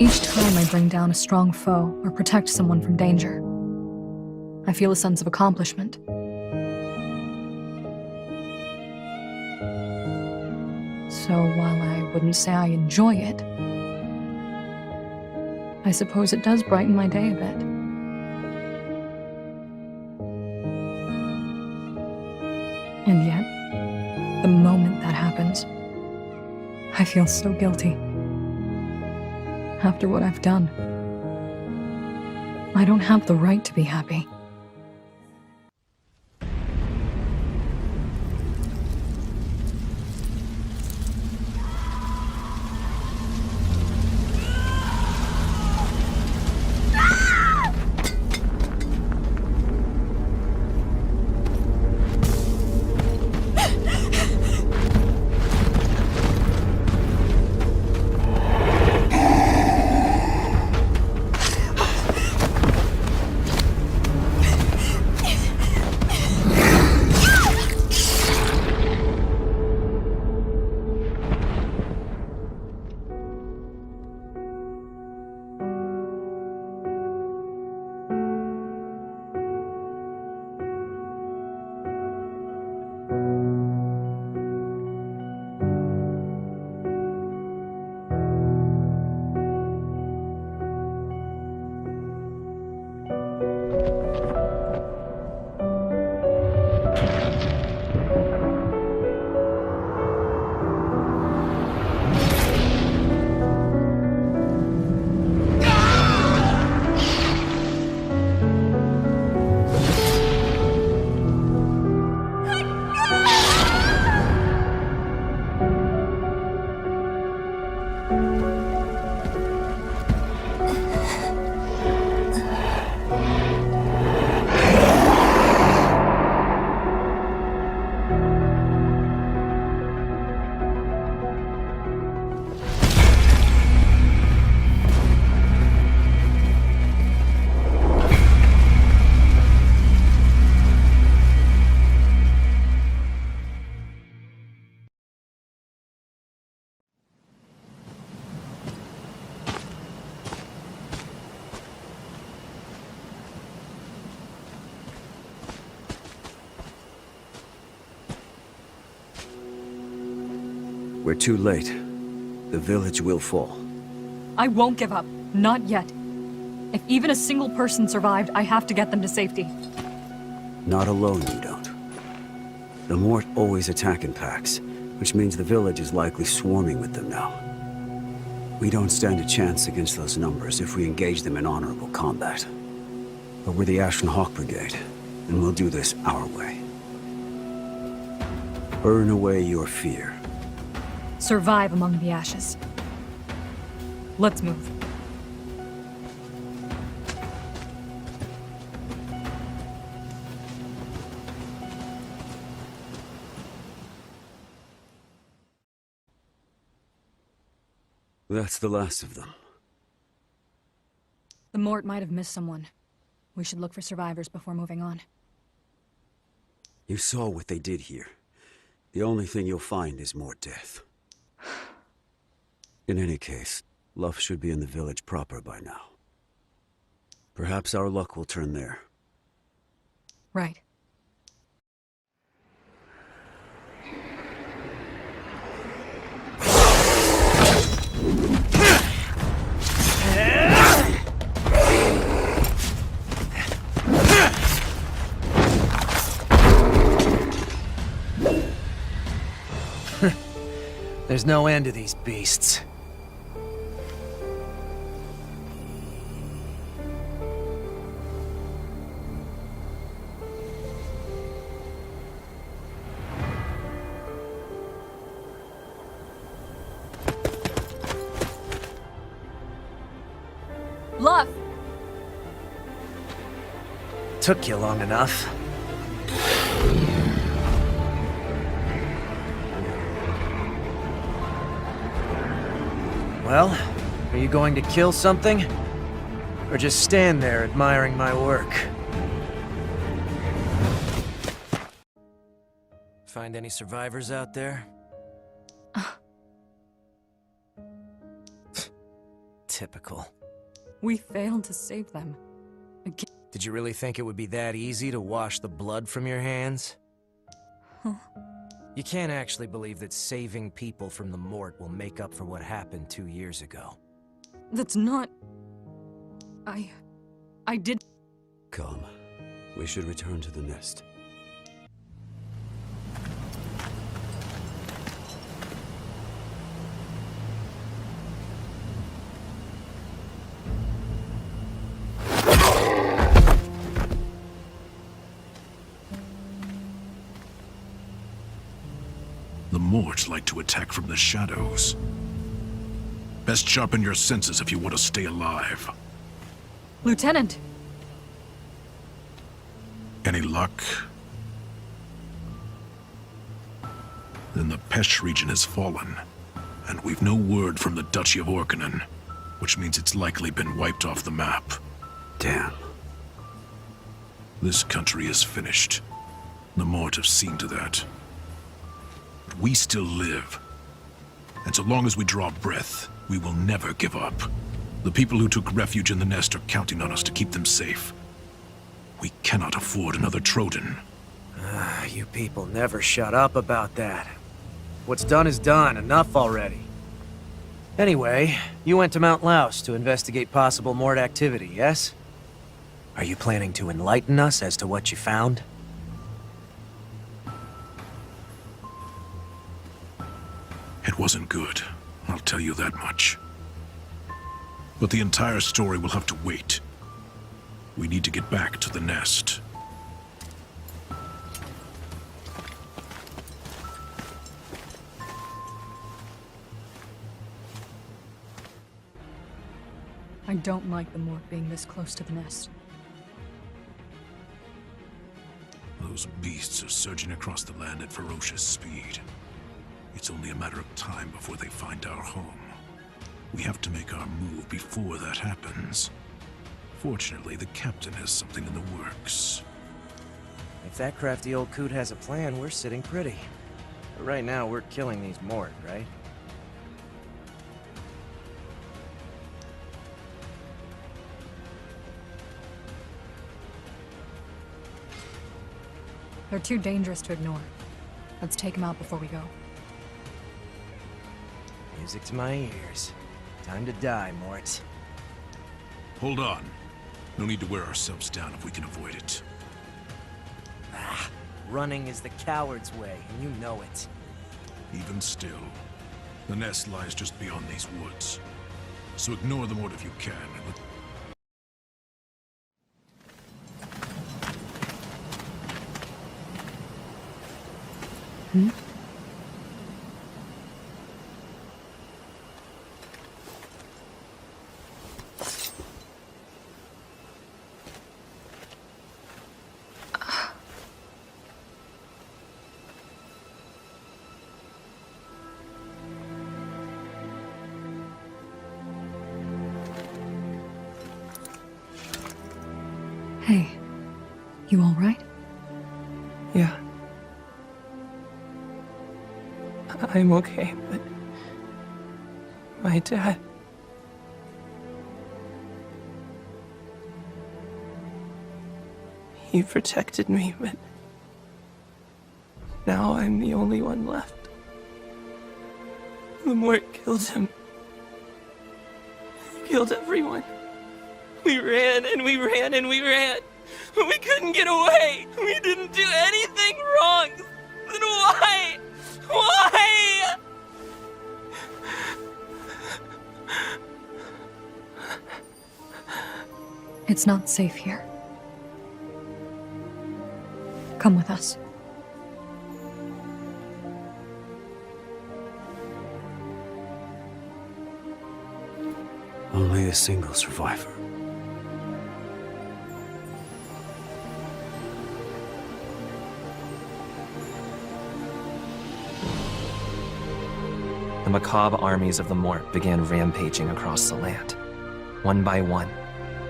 Each time I bring down a strong foe or protect someone from danger, I feel a sense of accomplishment. So while I wouldn't say I enjoy it, I suppose it does brighten my day a bit. And yet, the moment that happens, I feel so guilty. After what I've done, I don't have the right to be happy. We're too late. The village will fall. I won't give up. Not yet. If even a single person survived, I have to get them to safety. Not alone, you don't. The Mort always attack in packs, which means the village is likely swarming with them now. We don't stand a chance against those numbers if we engage them in honorable combat. But we're the Ashen Hawk Brigade, and we'll do this our way. Burn away your fear. Survive among the ashes. Let's move. That's the last of them. The Mort might have missed someone. We should look for survivors before moving on. You saw what they did here. The only thing you'll find is more death. In any case, Luff should be in the village proper by now. Perhaps our luck will turn there. Right. There's no end to these beasts. Luff! Took you long enough. Well, are you going to kill something? Or just stand there admiring my work? Find any survivors out there? Typical. We failed to save them. Again. Did you really think it would be that easy to wash the blood from your hands? Huh. You can't actually believe that saving people from the Mort will make up for what happened 2 years ago. That's not... I did... Come. We should return to the nest. The Mort like to attack from the shadows. Best sharpen your senses if you want to stay alive. Lieutenant! Any luck? Then the Pesh region has fallen, and we've no word from the Duchy of Orkanen, which means it's likely been wiped off the map. Damn. This country is finished. The Mort have seen to that. But we still live. And so long as we draw breath, we will never give up. The people who took refuge in the nest are counting on us to keep them safe. We cannot afford another Trojan. You people never shut up about that. What's done is done. Enough already. Anyway, you went to Mount Laos to investigate possible Mort activity, yes? Are you planning to enlighten us as to what you found? It wasn't good, I'll tell you that much. But the entire story will have to wait. We need to get back to the nest. I don't like the Mort being this close to the nest. Those beasts are surging across the land at ferocious speed. It's only a matter of time before they find our home. We have to make our move before that happens. Fortunately, the captain has something in the works. If that crafty old coot has a plan, we're sitting pretty. But right now, we're killing these Mort, right? They're too dangerous to ignore. Let's take them out before we go. Music to my ears. Time to die, Mort. Hold on. No need to wear ourselves down if we can avoid it. Running is the coward's way, and you know it. Even still, the nest lies just beyond these woods. So ignore the Mort if you can, and Hey, you all right? Yeah. I'm okay, but... my dad... he protected me, but... now I'm the only one left. The Mort killed him. He killed everyone. We ran and we ran and we ran, but we couldn't get away. We didn't do anything wrong. Then why? Why? It's not safe here. Come with us. Only a single survivor. The macabre armies of the Mort began rampaging across the land. One by one,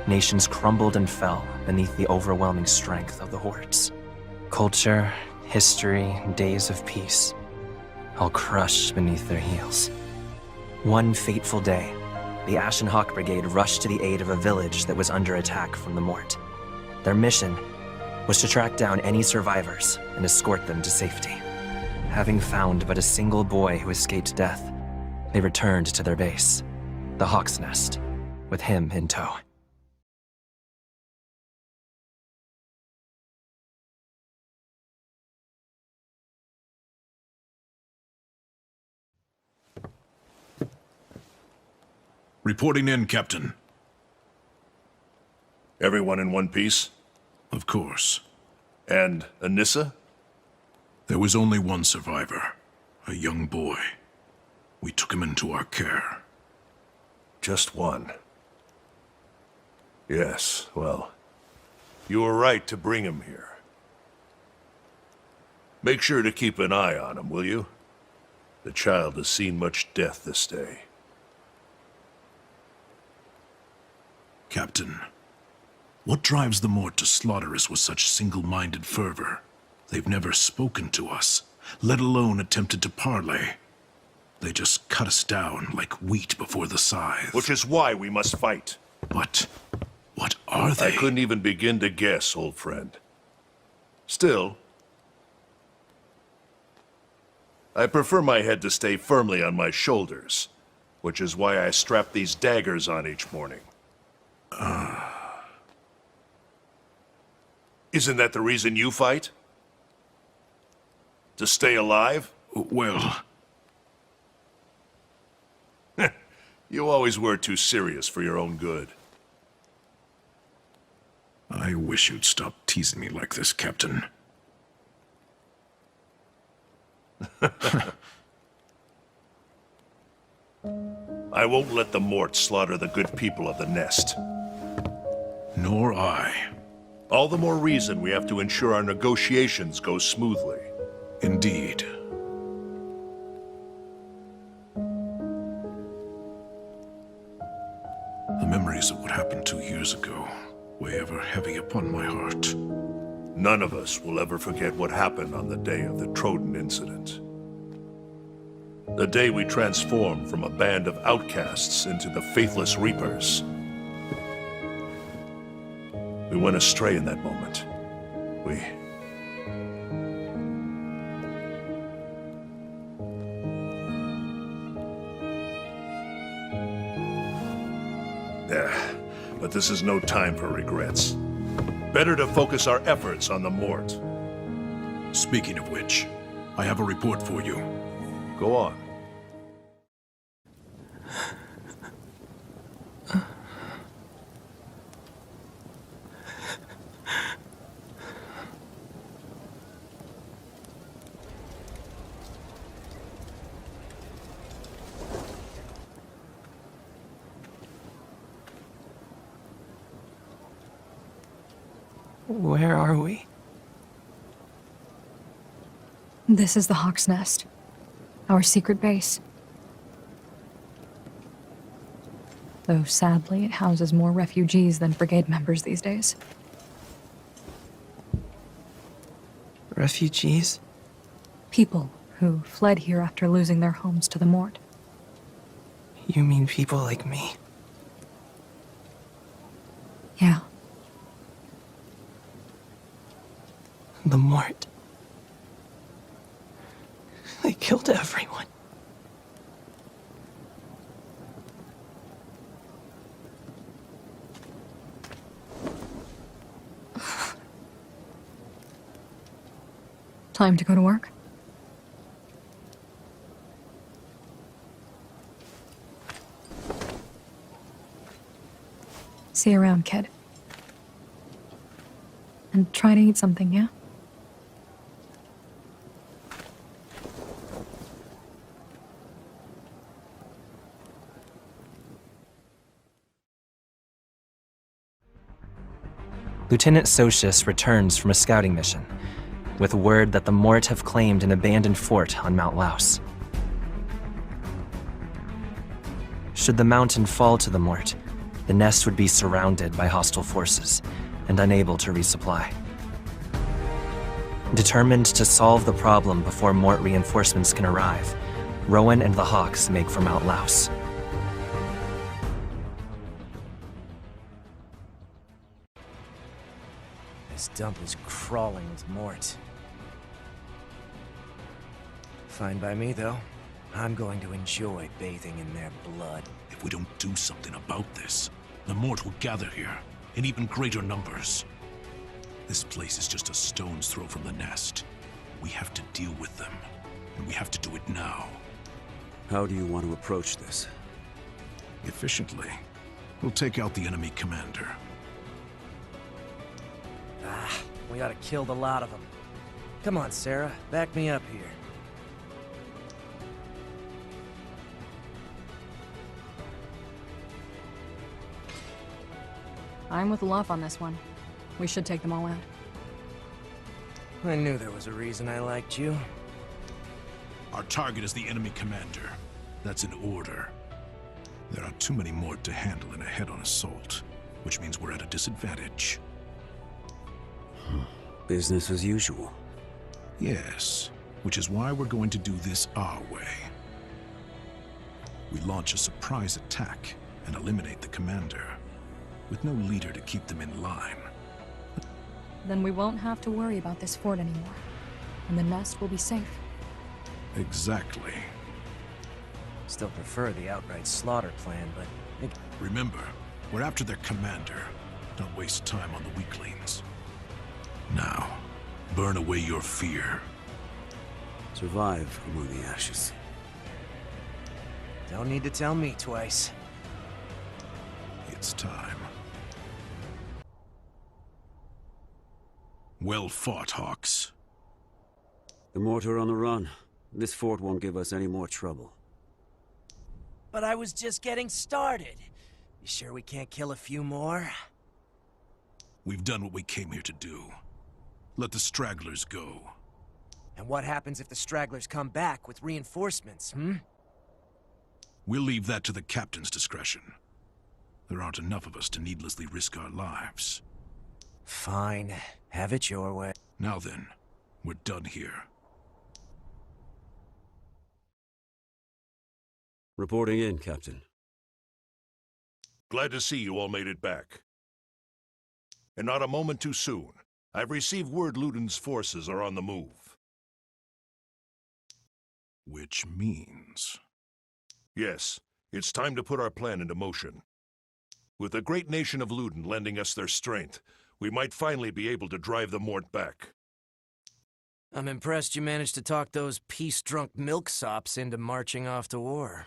nations crumbled and fell beneath the overwhelming strength of the hordes. Culture, history, days of peace, all crushed beneath their heels. One fateful day, the Ashen Hawk Brigade rushed to the aid of a village that was under attack from the Mort. Their mission was to track down any survivors and escort them to safety. Having found but a single boy who escaped death, they returned to their base, the Hawk's Nest, with him in tow. Reporting in, Captain. Everyone in one piece? Of course. And Anissa? There was only one survivor, a young boy. We took him into our care. Just one. Yes, well, you were right to bring him here. Make sure to keep an eye on him, will you? The child has seen much death this day. Captain, what drives the Mort to slaughter us with such single-minded fervor? They've never spoken to us, let alone attempted to parley. They just cut us down like wheat before the scythe. Which is why we must fight. But what are they? I couldn't even begin to guess, old friend. Still, I prefer my head to stay firmly on my shoulders, which is why I strap these daggers on each morning. Isn't that the reason you fight? To stay alive? Well, you always were too serious for your own good. I wish you'd stop teasing me like this, Captain. I won't let the Mort slaughter the good people of the Nest. Nor I. All the more reason we have to ensure our negotiations go smoothly. Indeed. The memories of what happened 2 years ago weigh ever heavy upon my heart. None of us will ever forget what happened on the day of the Troden incident. The day we transformed from a band of outcasts into the Faithless Reapers. We went astray in that moment. But this is no time for regrets. Better to focus our efforts on the Mort. Speaking of which, I have a report for you. Go on. Where are we? This is the Hawk's Nest, our secret base. Though sadly, it houses more refugees than brigade members these days. Refugees? People who fled here after losing their homes to the Mort. You mean people like me? Yeah. The Mort. They killed everyone. Time to go to work? See you around, kid. And try to eat something, yeah? Lieutenant Socius returns from a scouting mission, with word that the Mort have claimed an abandoned fort on Mount Laus. Should the mountain fall to the Mort, the Nest would be surrounded by hostile forces and unable to resupply. Determined to solve the problem before Mort reinforcements can arrive, Rowan and the Hawks make for Mount Laus. dump is crawling with Mort. Fine by me, though. I'm going to enjoy bathing in their blood. If we don't do something about this, the Mort will gather here in even greater numbers. This place is just a stone's throw from the nest. We have to deal with them, and we have to do it now. How do you want to approach this? Efficiently. We'll take out the enemy commander. We ought to kill the lot of them. Come on, Sarah, back me up here. I'm with Luff on this one. We should take them all out. I knew there was a reason I liked you. Our target is the enemy commander. That's an order. There are too many Mort to handle in a head-on assault, which means we're at a disadvantage. Business as usual. Yes, which is why we're going to do this our way. We launch a surprise attack and eliminate the commander, with no leader to keep them in line. Then we won't have to worry about this fort anymore, and the nest will be safe. Exactly. Still prefer the outright slaughter plan, but... Remember, we're after their commander. Don't waste time on the weaklings. Now, burn away your fear. Survive among the ashes. Don't need to tell me twice. It's time. Well fought, Hawks. The Mort are on the run. This fort won't give us any more trouble. But I was just getting started. You sure we can't kill a few more? We've done what we came here to do. Let the stragglers go. And what happens if the stragglers come back with reinforcements, hmm? We'll leave that to the captain's discretion. There aren't enough of us to needlessly risk our lives. Fine. Have it your way. Now then, we're done here. Reporting in, Captain. Glad to see you all made it back. And not a moment too soon. I've received word Ludin's forces are on the move. Which means... Yes, it's time to put our plan into motion. With the great nation of Ludin lending us their strength, we might finally be able to drive the Mort back. I'm impressed you managed to talk those peace-drunk milksops into marching off to war.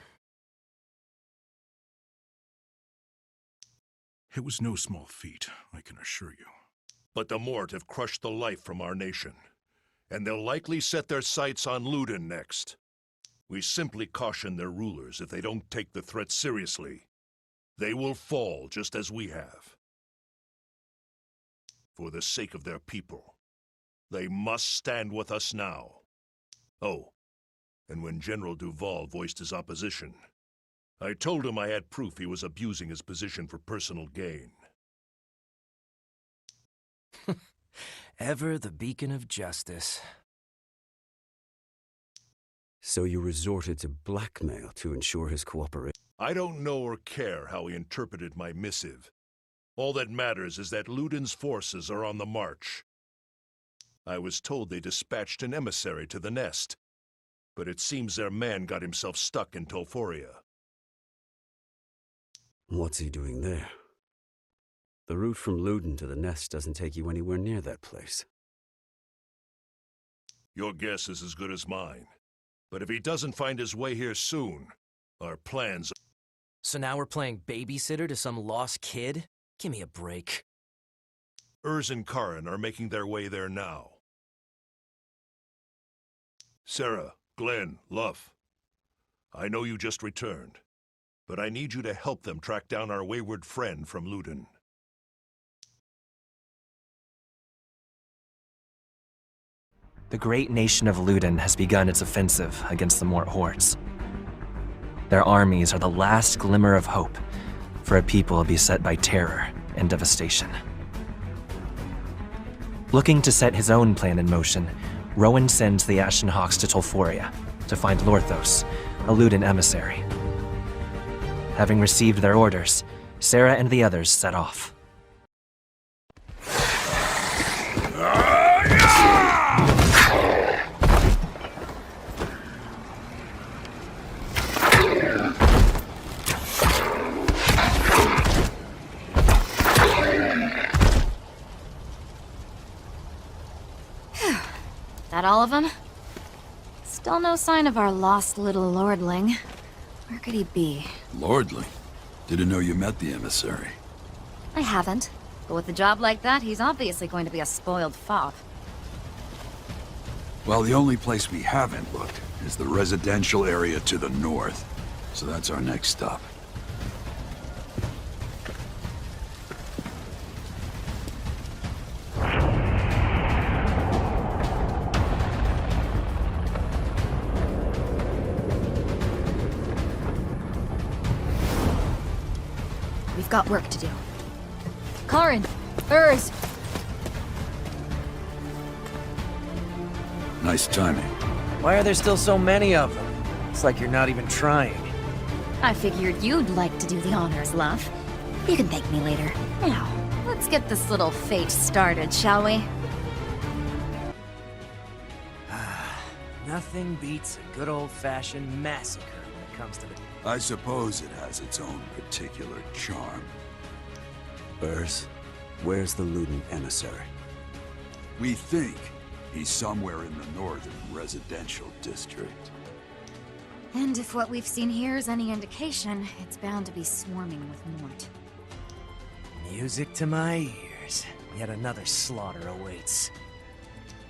It was no small feat, I can assure you. But the Mort have crushed the life from our nation, and they'll likely set their sights on Ludin next. We simply caution their rulers if they don't take the threat seriously. They will fall just as we have. For the sake of their people, they must stand with us now. Oh, and when General Duval voiced his opposition, I told him I had proof he was abusing his position for personal gain. Ever the beacon of justice. So you resorted to blackmail to ensure his cooperation? I don't know or care how he interpreted my missive. All that matters is that Ludin's forces are on the march. I was told they dispatched an emissary to the nest, but it seems their man got himself stuck in Tolforia. What's he doing there? The route from Ludin to the nest doesn't take you anywhere near that place. Your guess is as good as mine. But if he doesn't find his way here soon, our plans... So now we're playing babysitter to some lost kid? Give me a break. Urs and Karen are making their way there now. Sarah, Glenn, Luff. I know you just returned, but I need you to help them track down our wayward friend from Ludin. The great nation of Ludin has begun its offensive against the Mort hordes. Their armies are the last glimmer of hope for a people beset by terror and devastation. Looking to set his own plan in motion, Rowan sends the Ashen Hawks to Tolforia to find Lorthos, a Ludin emissary. Having received their orders, Sarah and the others set off. That all of them? Still no sign of our lost little lordling. Where could he be? Lordling? Didn't know you met the emissary. I haven't. But with a job like that, he's obviously going to be a spoiled fop. Well, the only place we haven't looked is the residential area to the north. So that's our next stop. We've got work to do. Karin! Urs! Nice timing. Why are there still so many of them? It's like you're not even trying. I figured you'd like to do the honors, love. You can thank me later. Now, let's get this little fete started, shall we? Nothing beats a good old-fashioned massacre when it comes to the... I suppose it has its own particular charm. Urs, where's the Luden emissary? We think he's somewhere in the northern residential district. And if what we've seen here is any indication, it's bound to be swarming with Mort. Music to my ears. Yet another slaughter awaits.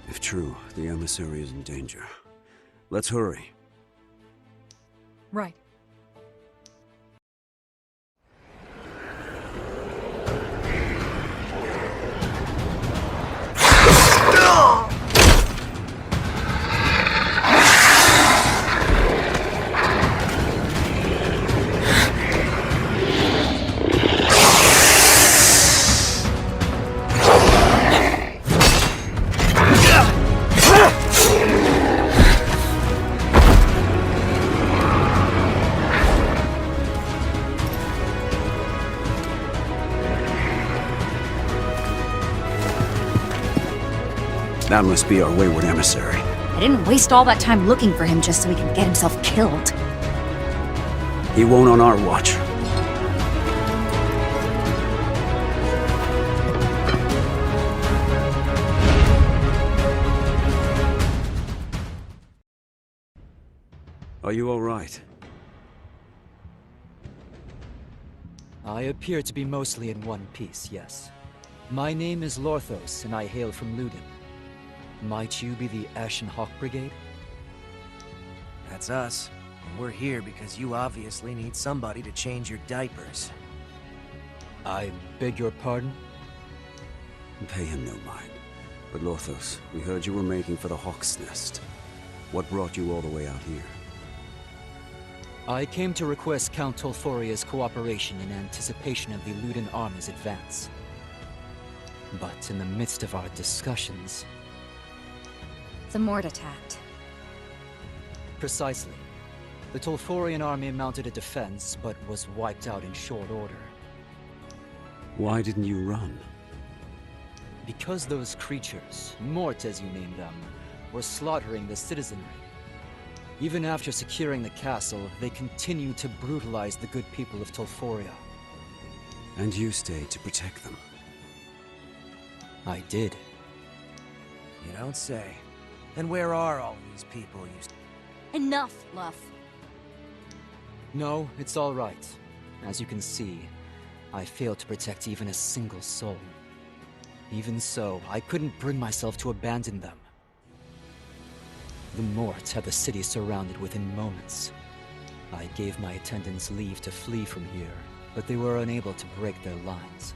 If true, the emissary is in danger. Let's hurry. Right. That must be our wayward emissary. I didn't waste all that time looking for him just so he could get himself killed. He won't on our watch. Are you all right? I appear to be mostly in one piece, yes. My name is Lorthos, and I hail from Luden. Might you be the Ashen Hawk Brigade? That's us. And we're here because you obviously need somebody to change your diapers. I beg your pardon? Pay him no mind. But Lorthos, we heard you were making for the Hawk's Nest. What brought you all the way out here? I came to request Count Tolforia's cooperation in anticipation of the Luden army's advance. But in the midst of our discussions... The Mort attacked. Precisely. The Tolforian army mounted a defense, but was wiped out in short order. Why didn't you run? Because those creatures, Mort as you named them, were slaughtering the citizenry. Even after securing the castle, they continued to brutalize the good people of Tolforia. And you stayed to protect them? I did. You don't say. Then where are all these people you... Enough, Luff. No, it's all right. As you can see, I failed to protect even a single soul. Even so, I couldn't bring myself to abandon them. The Mort had the city surrounded within moments. I gave my attendants leave to flee from here, but they were unable to break their lines.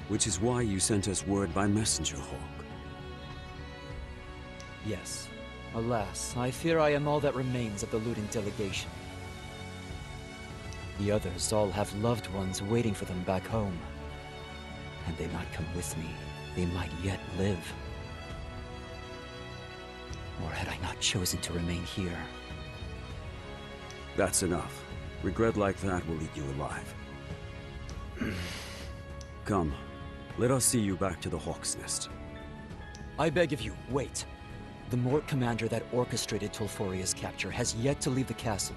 Which is why you sent us word by messenger hawk. Yes. Alas, I fear I am all that remains of the Luden delegation. The others all have loved ones waiting for them back home. Had they not come with me, they might yet live. Or had I not chosen to remain here? That's enough. Regret like that will eat you alive. Come, let us see you back to the Hawk's Nest. I beg of you, wait. The Mort commander that orchestrated Tolforia's capture has yet to leave the castle.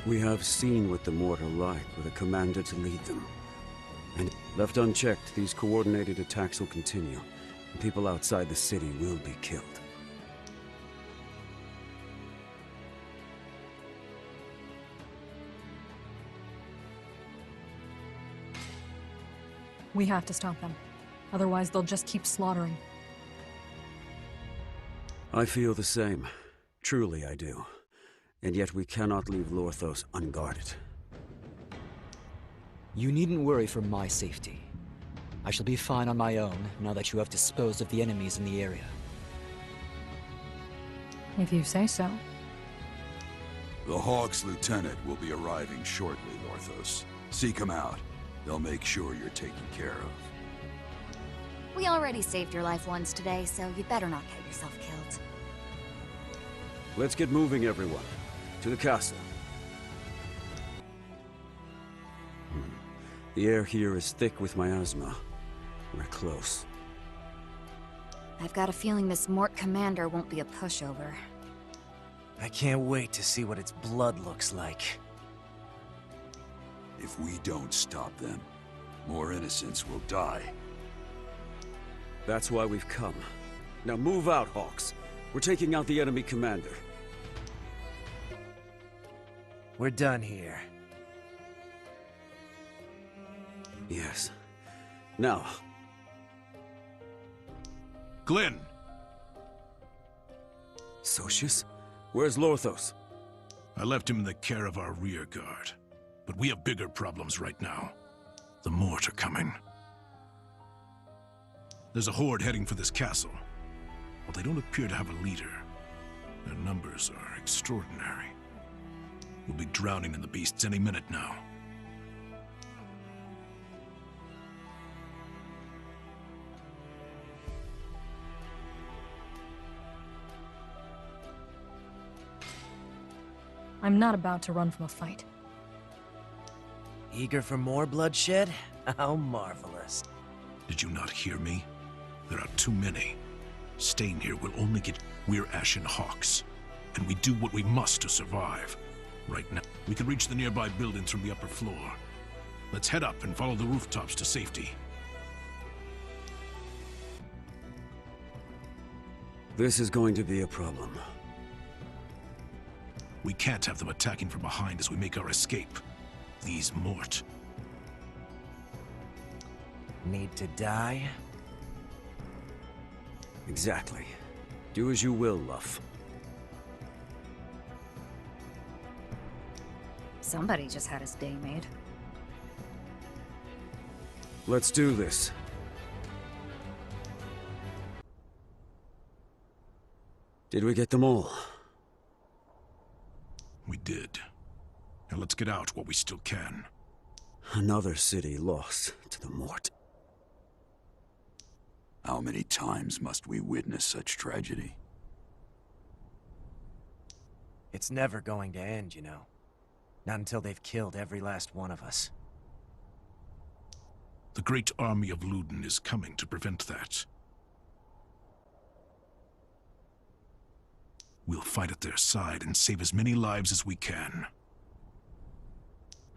We have seen what the Mort are like with a commander to lead them. And left unchecked, these coordinated attacks will continue, and people outside the city will be killed. We have to stop them. Otherwise, they'll just keep slaughtering. I feel the same. Truly I do. And yet we cannot leave Lorthos unguarded. You needn't worry for my safety. I shall be fine on my own now that you have disposed of the enemies in the area. If you say so. The Hawks Lieutenant will be arriving shortly, Lorthos. Seek him out. They'll make sure you're taken care of. We already saved your life once today, so you'd better not get yourself killed. Let's get moving, everyone. To the castle. The air here is thick with miasma. We're close. I've got a feeling this Mort commander won't be a pushover. I can't wait to see what its blood looks like. If we don't stop them, more innocents will die. That's why we've come. Now move out, Hawks. We're taking out the enemy commander. We're done here. Yes. Now. Glenn! Socius? Where's Lorthos? I left him in the care of our rear guard. But we have bigger problems right now. The Mort are coming. There's a horde heading for this castle. But they don't appear to have a leader. Their numbers are extraordinary. We'll be drowning in the beasts any minute now. I'm not about to run from a fight. Eager for more bloodshed? How marvelous. Did you not hear me? There are too many. Staying here will only get... We're Ashen Hawks, and we do what we must to survive. Right now, we can reach the nearby buildings from the upper floor. Let's head up and follow the rooftops to safety. This is going to be a problem. We can't have them attacking from behind as we make our escape. These Mort. Need to die? Exactly. Do as you will, Luff. Somebody just had his day made. Let's do this. Did we get them all? We did. Now let's get out while we still can. Another city lost to the Mort. How many times must we witness such tragedy? It's never going to end, you know. Not until they've killed every last one of us. The great army of Luden is coming to prevent that. We'll fight at their side and save as many lives as we can.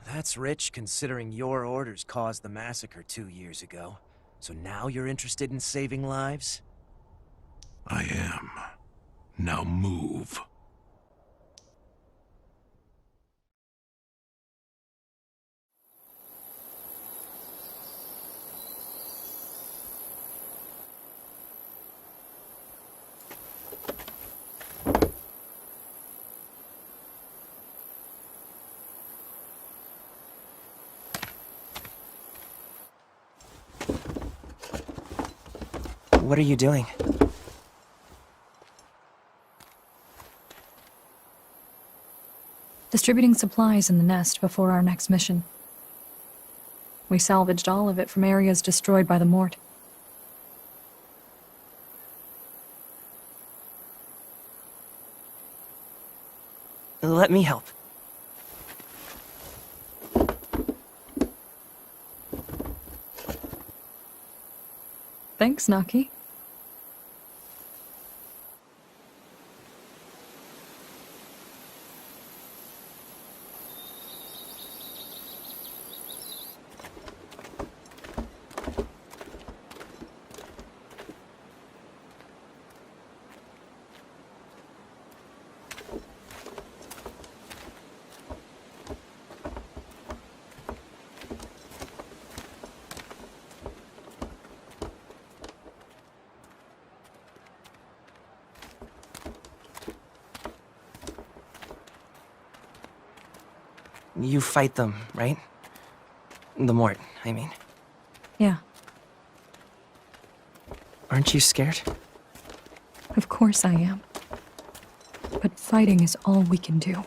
That's rich, considering your orders caused the massacre 2 years ago. So now you're interested in saving lives? I am. Now move. What are you doing? Distributing supplies in the nest before our next mission. We salvaged all of it from areas destroyed by the Mort. Let me help. Thanks, Naki. You fight them, right? The Mort, I mean. Yeah, Aren't you scared? of course I am. But fighting is all we can do.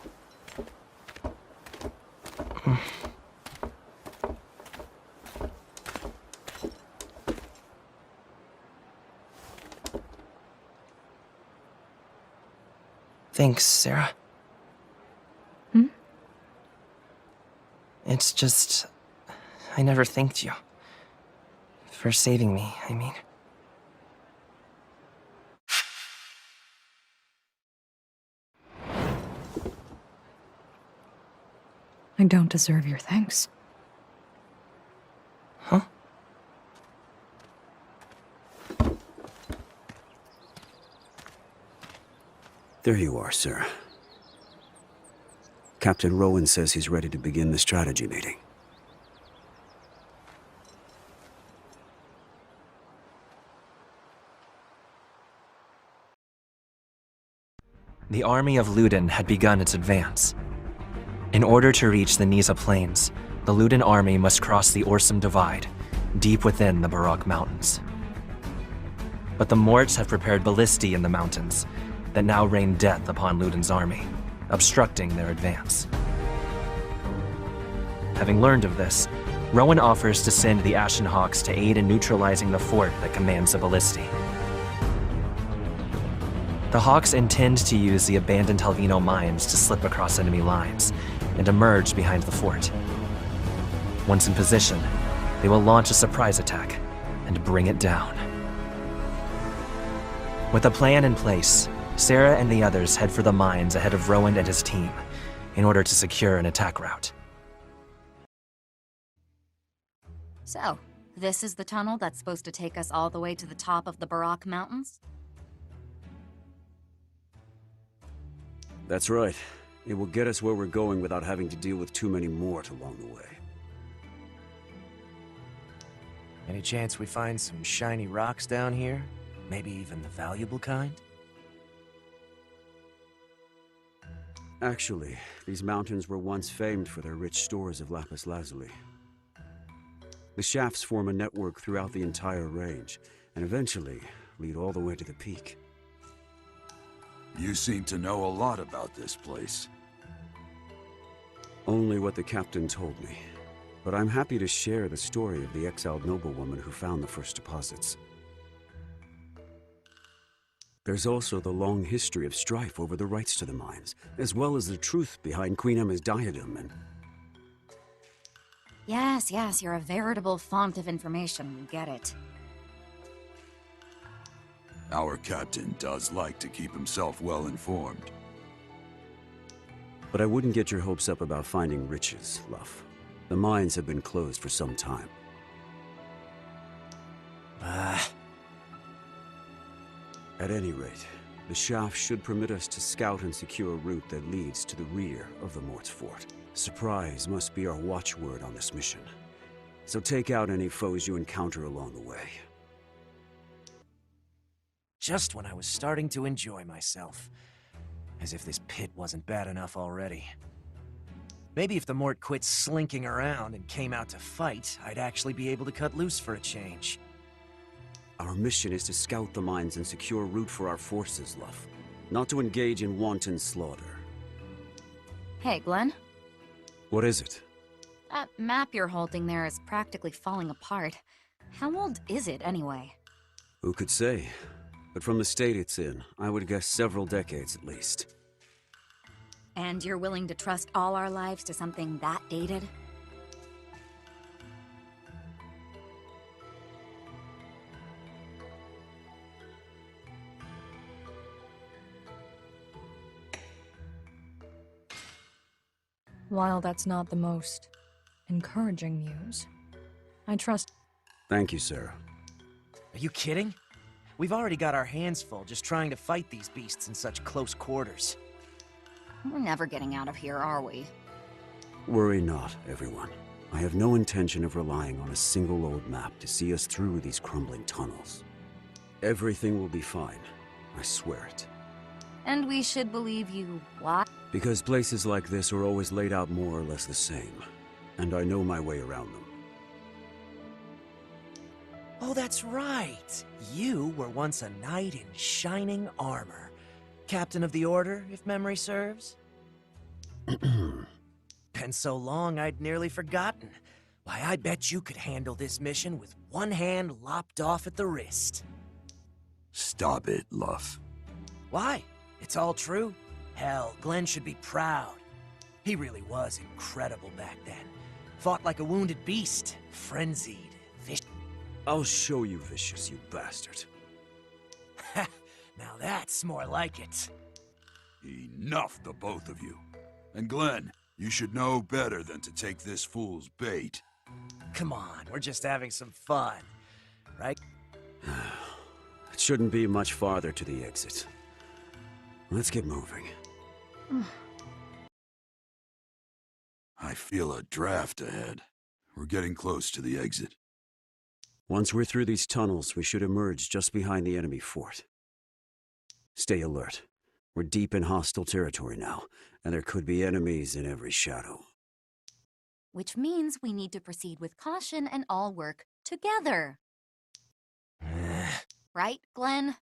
Thanks, Sarah. Hmm? It's just... I never thanked you. For saving me, I mean. I don't deserve your thanks. Huh? There you are, sir. Captain Rowan says he's ready to begin the strategy meeting. The army of Luden had begun its advance. In order to reach the Nisa Plains, the Luden army must cross the Orsum Divide, deep within the Barak Mountains. But the Morts have prepared ballistae in the mountains that now rain death upon Luden's army, obstructing their advance. Having learned of this, Rowan offers to send the Ashen Hawks to aid in neutralizing the fort that commands the ballistae. The Hawks intend to use the abandoned Helvino mines to slip across enemy lines and emerge behind the fort. Once in position, they will launch a surprise attack and bring it down. With a plan in place, Sarah and the others head for the mines ahead of Rowan and his team in order to secure an attack route. So, this is the tunnel that's supposed to take us all the way to the top of the Barak Mountains? That's right. It will get us where we're going without having to deal with too many Mort along the way. Any chance we find some shiny rocks down here? Maybe even the valuable kind? Actually, these mountains were once famed for their rich stores of lapis lazuli. The shafts form a network throughout the entire range, and eventually lead all the way to the peak. You seem to know a lot about this place. Only what the captain told me. But I'm happy to share the story of the exiled noblewoman who found the first deposits. There's also the long history of strife over the rights to the mines, as well as the truth behind Queen Emma's diadem and... Yes, you're a veritable font of information, we get it. Our captain does like to keep himself well informed. But I wouldn't get your hopes up about finding riches, Luff. The mines have been closed for some time. At any rate, the shaft should permit us to scout and secure a route that leads to the rear of the Mort's fort. Surprise must be our watchword on this mission. So take out any foes you encounter along the way. Just when I was starting to enjoy myself. As if this pit wasn't bad enough already. Maybe if the Mort quit slinking around and came out to fight, I'd actually be able to cut loose for a change. Our mission is to scout the mines and secure a route for our forces, Luff. Not to engage in wanton slaughter. Hey, Glenn? What is it? That map you're holding there is practically falling apart. How old is it, anyway? Who could say? But from the state it's in, I would guess several decades at least. And you're willing to trust all our lives to something that dated? While that's not the most encouraging news, I trust... Thank you, Sarah. Are you kidding? We've already got our hands full just trying to fight these beasts in such close quarters. We're never getting out of here, are we? Worry not, everyone. I have no intention of relying on a single old map to see us through these crumbling tunnels. Everything will be fine. I swear it. And we should believe you what? Because places like this are always laid out more or less the same, and I know my way around them. Oh, that's right. You were once a knight in shining armor. Captain of the Order, if memory serves. Been so long, I'd nearly forgotten. Why, I bet you could handle this mission with one hand lopped off at the wrist. Stop it, Luff. Why? It's all true. Hell, Glenn should be proud. He really was incredible back then. Fought like a wounded beast, frenzied, vicious. I'll show you vicious, you bastard. Now that's more like it. Enough, the both of you. And Glenn, you should know better than to take this fool's bait. Come on, we're just having some fun, right? It shouldn't be much farther to the exit. Let's get moving. I feel a draft ahead. We're getting close to the exit. Once we're through these tunnels, we should emerge just behind the enemy fort. Stay alert. We're deep in hostile territory now, and there could be enemies in every shadow. Which means we need to proceed with caution and all work together. Right, Glenn?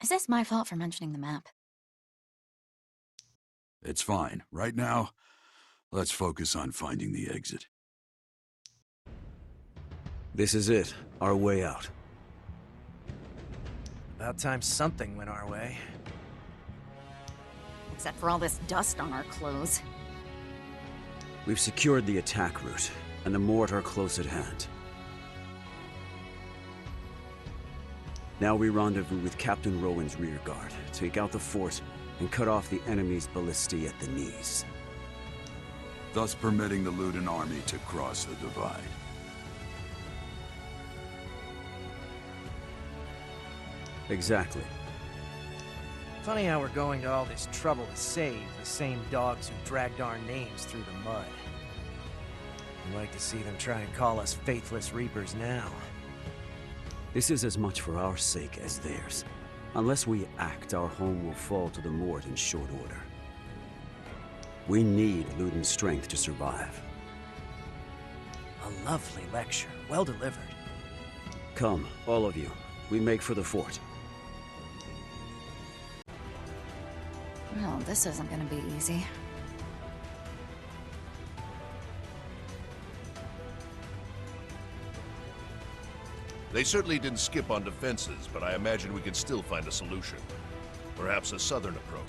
Is this my fault for mentioning the map? It's fine. Right now, let's focus on finding the exit. This is it, our way out. About time something went our way. Except for all this dust on our clothes. We've secured the attack route, and the Mort are close at hand. Now we rendezvous with Captain Rowan's rear guard, take out the fort, and cut off the enemy's ballistae at the knees. Thus permitting the Luden army to cross the divide. Exactly. Funny how we're going to all this trouble to save the same dogs who dragged our names through the mud. I'd like to see them try and call us faithless reapers now. This is as much for our sake as theirs. Unless we act, our home will fall to the Mort in short order. We need Luden's strength to survive. A lovely lecture, well delivered. Come, all of you. We make for the fort. No, this isn't gonna be easy. They certainly didn't skip on defenses, but I imagine we can still find a solution. Perhaps a southern approach.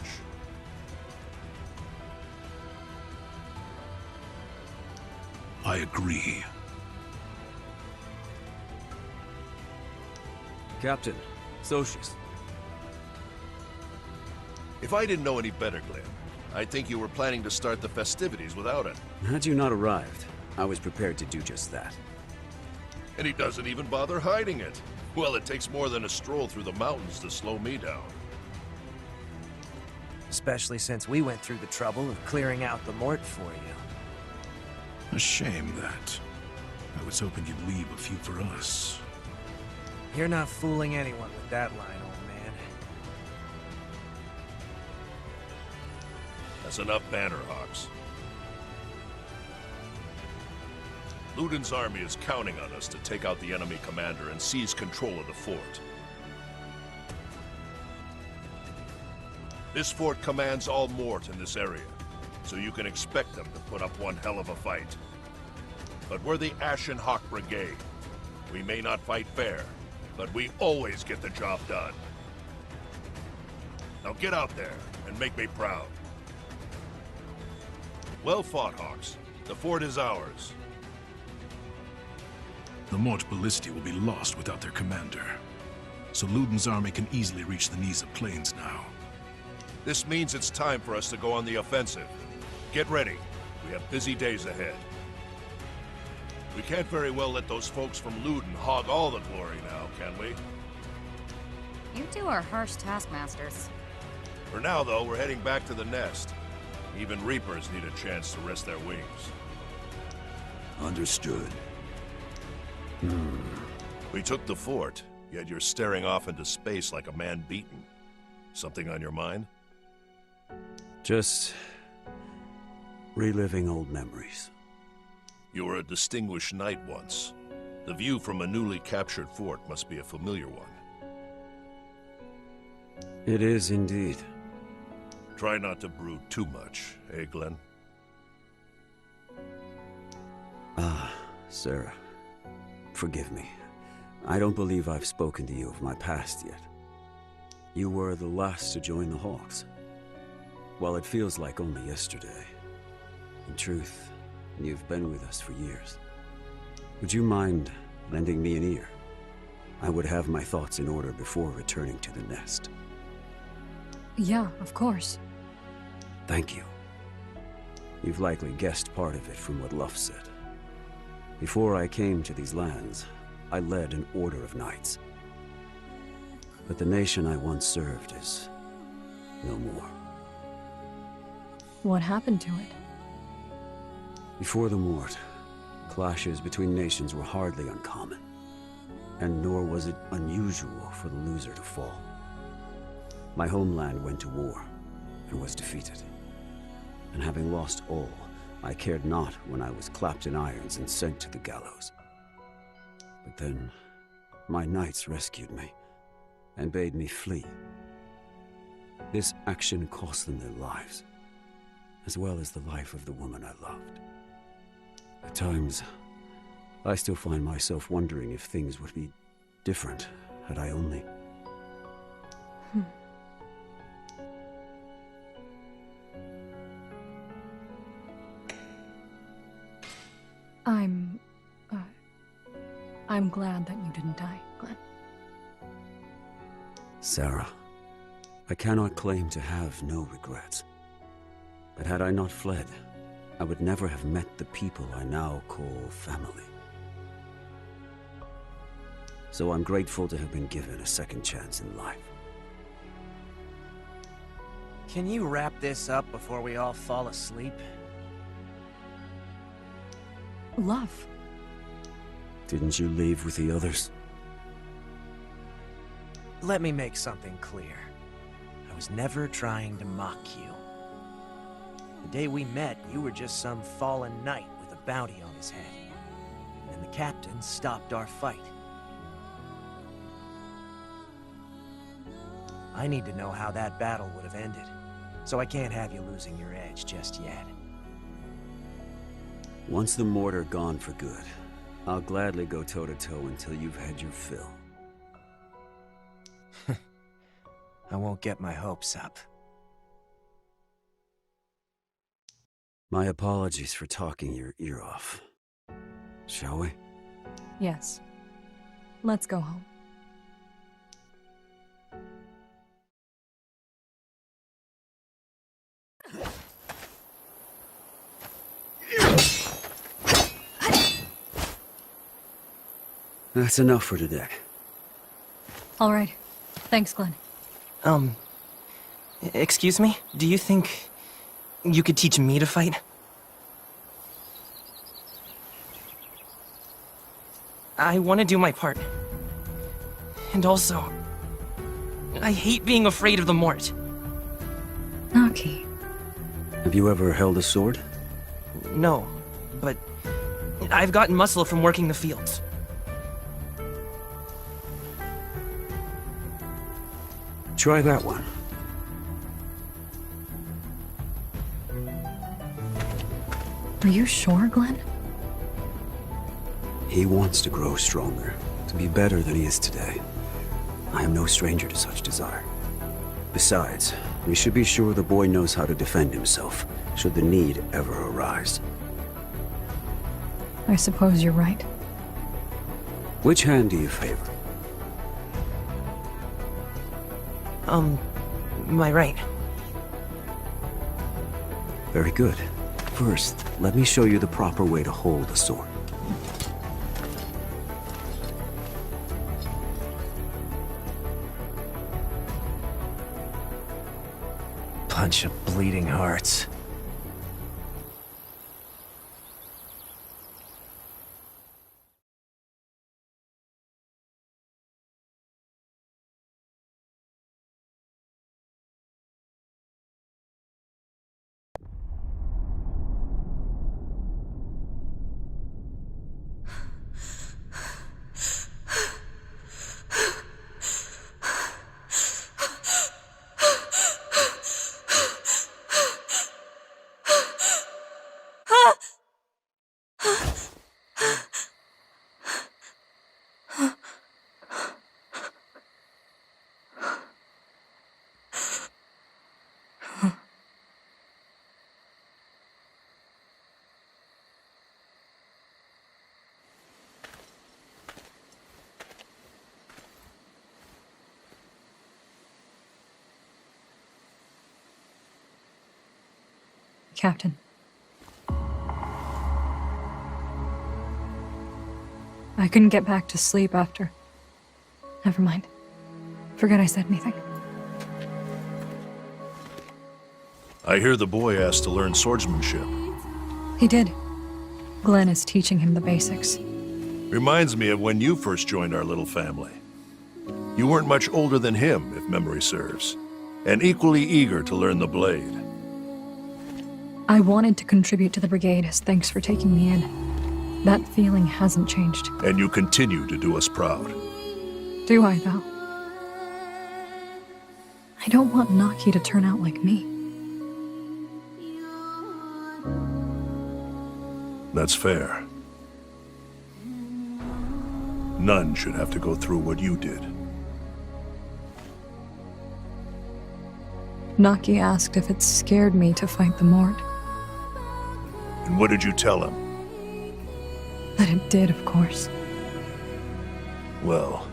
I agree. Captain, Socius. If I didn't know any better, Glenn, I'd think you were planning to start the festivities without it. Had you not arrived, I was prepared to do just that. And he doesn't even bother hiding it. Well, it takes more than a stroll through the mountains to slow me down. Especially since we went through the trouble of clearing out the Mort for you. A shame that. I was hoping you'd leave a few for us. You're not fooling anyone with that line, old man. That's enough banner, Hawks. Luden's army is counting on us to take out the enemy commander and seize control of the fort. This fort commands all Mort in this area, so you can expect them to put up one hell of a fight. But we're the Ashen Hawk Brigade. We may not fight fair, but we always get the job done. Now get out there and make me proud. Well fought, Hawks. The fort is ours. The Mort ballistae will be lost without their commander. So Luden's army can easily reach the Nisa Plains now. This means it's time for us to go on the offensive. Get ready. We have busy days ahead. We can't very well let those folks from Luden hog all the glory now, can we? You two are harsh taskmasters. For now, though, we're heading back to the nest. Even Reapers need a chance to rest their wings. Understood. We took the fort, yet you're staring off into space like a man beaten. Something on your mind? Just reliving old memories. You were a distinguished knight once. The view from a newly captured fort must be a familiar one. It is indeed. Try not to brood too much, eh, Glenn? Ah, Sarah. Forgive me. I don't believe I've spoken to you of my past yet. You were the last to join the Hawks. While it feels like only yesterday, in truth, you've been with us for years. Would you mind lending me an ear? I would have my thoughts in order before returning to the nest. Yeah, of course. Thank you. You've likely guessed part of it from what Luff said. Before I came to these lands, I led an order of knights. But the nation I once served is no more. What happened to it? Before the Mort, clashes between nations were hardly uncommon. And nor was it unusual for the loser to fall. My homeland went to war and was defeated. And having lost all, I cared not when I was clapped in irons and sent to the gallows. But then, my knights rescued me and bade me flee. This action cost them their lives, as well as the life of the woman I loved. At times, I still find myself wondering if things would be different had I only... I'm glad that you didn't die, Glenn. Sarah, I cannot claim to have no regrets. But had I not fled, I would never have met the people I now call family. So I'm grateful to have been given a second chance in life. Can you wrap this up before we all fall asleep? Love. Didn't you leave with the others? Let me make something clear. I was never trying to mock you. The day we met, you were just some fallen knight with a bounty on his head. And the captain stopped our fight. I need to know how that battle would have ended, so I can't have you losing your edge just yet. Once the Mort are gone for good, I'll gladly go toe-to-toe until you've had your fill. I won't get my hopes up. My apologies for talking your ear off. Shall we? Yes. Let's go home. That's enough for today. All right. Thanks, Glenn. Excuse me? Do you think you could teach me to fight? I want to do my part. And also, I hate being afraid of the Mort. Naki. Have you ever held a sword? No, but I've gotten muscle from working the fields. Try that one. Are you sure, Glenn? He wants to grow stronger, to be better than he is today. I am no stranger to such desire. Besides, we should be sure the boy knows how to defend himself, should the need ever arise. I suppose you're right. Which hand do you favor? My right. Very good. First, let me show you the proper way to hold a sword. Bunch of bleeding hearts. Captain. I couldn't get back to sleep after. Never mind. Forget I said anything. I hear the boy asked to learn swordsmanship. He did. Glenn is teaching him the basics. Reminds me of when you first joined our little family. You weren't much older than him, if memory serves, and equally eager to learn the blade. I wanted to contribute to the brigade as thanks for taking me in. That feeling hasn't changed. And you continue to do us proud. Do I, though? I don't want Naki to turn out like me. That's fair. None should have to go through what you did. Naki asked if it scared me to fight the Mort. And what did you tell him? That it did, of course. Well...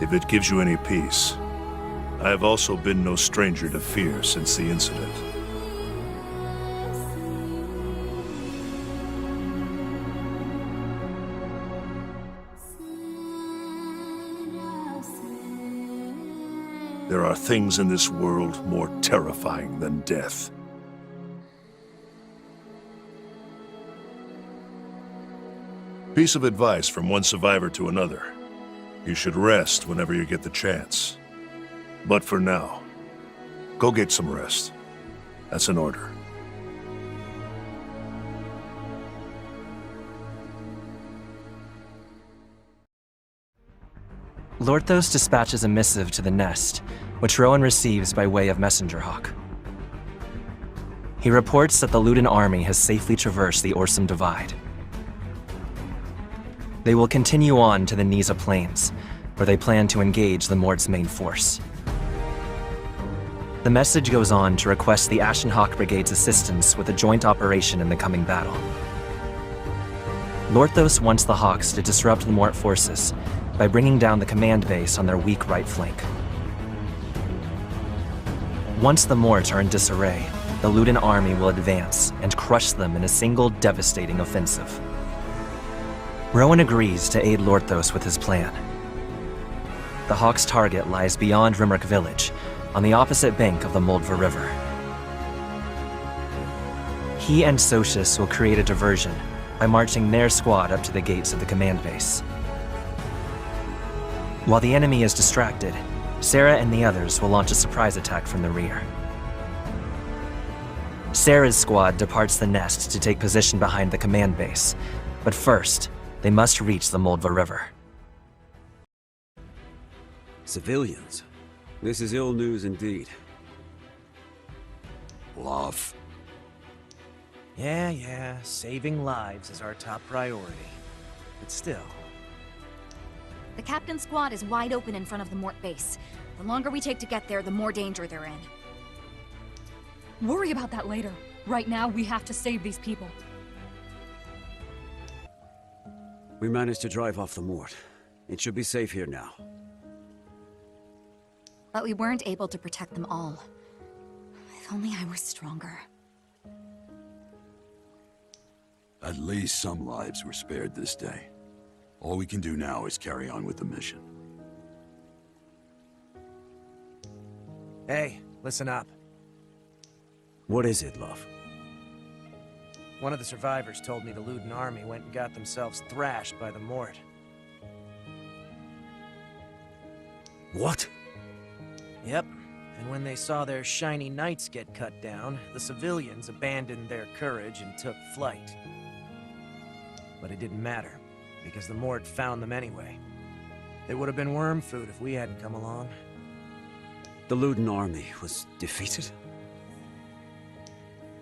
if it gives you any peace, I have also been no stranger to fear since the incident. There are things in this world more terrifying than death. Piece of advice from one survivor to another. You should rest whenever you get the chance. But for now, go get some rest. That's an order. Lorthos dispatches a missive to the nest, which Rowan receives by way of messenger hawk. He reports that the Luden army has safely traversed the Orsum Divide. They will continue on to the Nisa Plains, where they plan to engage the Mort's main force. The message goes on to request the Ashen Hawk Brigade's assistance with a joint operation in the coming battle. Lorthos wants the Hawks to disrupt the Mort forces by bringing down the command base on their weak right flank. Once the Mort are in disarray, the Luden army will advance and crush them in a single devastating offensive. Rowan agrees to aid Lorthos with his plan. The Hawks' target lies beyond Rimrock Village, on the opposite bank of the Moldva River. He and Socius will create a diversion by marching their squad up to the gates of the command base. While the enemy is distracted, Sarah and the others will launch a surprise attack from the rear. Sarah's squad departs the nest to take position behind the command base, but first, they must reach the Moldva River. Civilians? This is ill news indeed. Love. Yeah, saving lives is our top priority. But still... The captain's squad is wide open in front of the Mort base. The longer we take to get there, the more danger they're in. Worry about that later. Right now, we have to save these people. We managed to drive off the Mort. It should be safe here now. But we weren't able to protect them all. If only I were stronger. At least some lives were spared this day. All we can do now is carry on with the mission. Hey, listen up. What is it, love? One of the survivors told me the Luden army went and got themselves thrashed by the Mort. What? Yep, and when they saw their shiny knights get cut down, the civilians abandoned their courage and took flight. But it didn't matter, because the Mort found them anyway. They would have been worm food if we hadn't come along. The Luden army was defeated?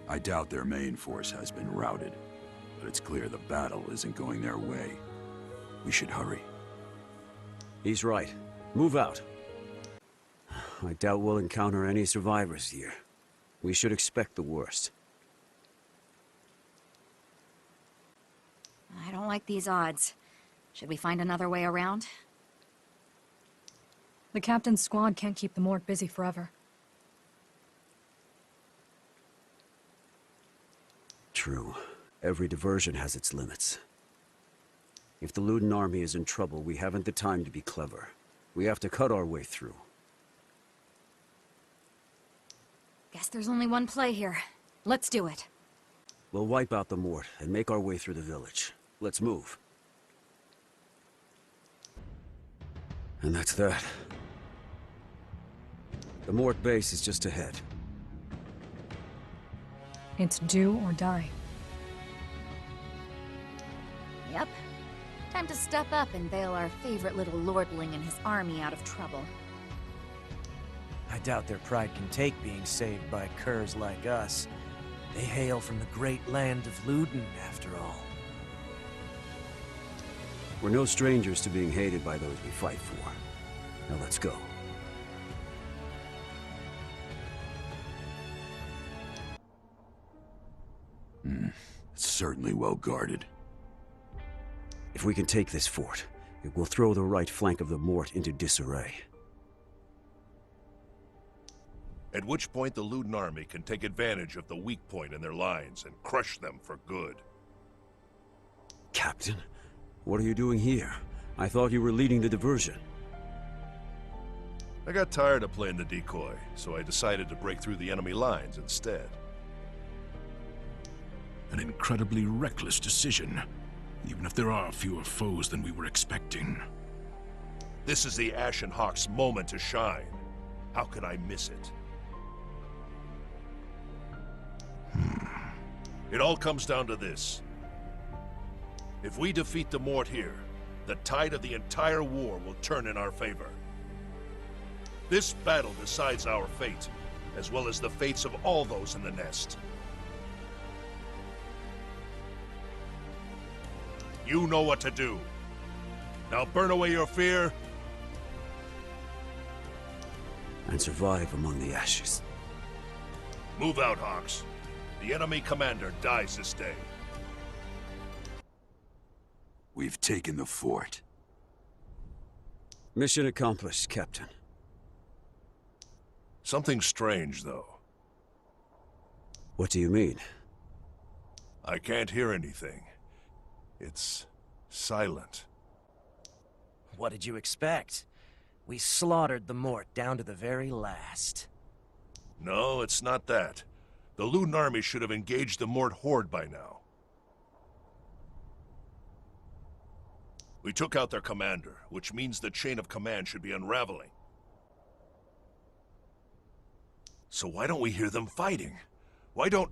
I doubt their main force has been routed, but it's clear the battle isn't going their way. We should hurry. He's right. Move out. I doubt we'll encounter any survivors here. We should expect the worst. I don't like these odds. Should we find another way around? The captain's squad can't keep the Mort busy forever. True. Every diversion has its limits. If the Luden army is in trouble, we haven't the time to be clever. We have to cut our way through. Guess there's only one play here. Let's do it. We'll wipe out the Mort and make our way through the village. Let's move. And that's that. The Mort base is just ahead. It's do or die. Yep. Time to step up and bail our favorite little lordling and his army out of trouble. I doubt their pride can take being saved by curs like us. They hail from the great land of Luden, after all. We're no strangers to being hated by those we fight for. Now let's go. It's certainly well guarded. If we can take this fort, it will throw the right flank of the Mort into disarray. At which point the Luden army can take advantage of the weak point in their lines and crush them for good. Captain, what are you doing here? I thought you were leading the diversion. I got tired of playing the decoy, so I decided to break through the enemy lines instead. An incredibly reckless decision, even if there are fewer foes than we were expecting. This is the Ashen Hawk's moment to shine. How could I miss it? It all comes down to this. If we defeat the Mort here, the tide of the entire war will turn in our favor. This battle decides our fate, as well as the fates of all those in the nest. You know what to do. Now burn away your fear And survive among the ashes. Move out, Hawks. The enemy commander dies this day. We've taken the fort. Mission accomplished, Captain. Something strange, though. What do you mean? I can't hear anything. It's silent. What did you expect? We slaughtered the Mort down to the very last. No, it's not that. The Luden army should have engaged the Mort horde by now. We took out their commander, which means the chain of command should be unraveling. So why don't we hear them fighting? Why don't...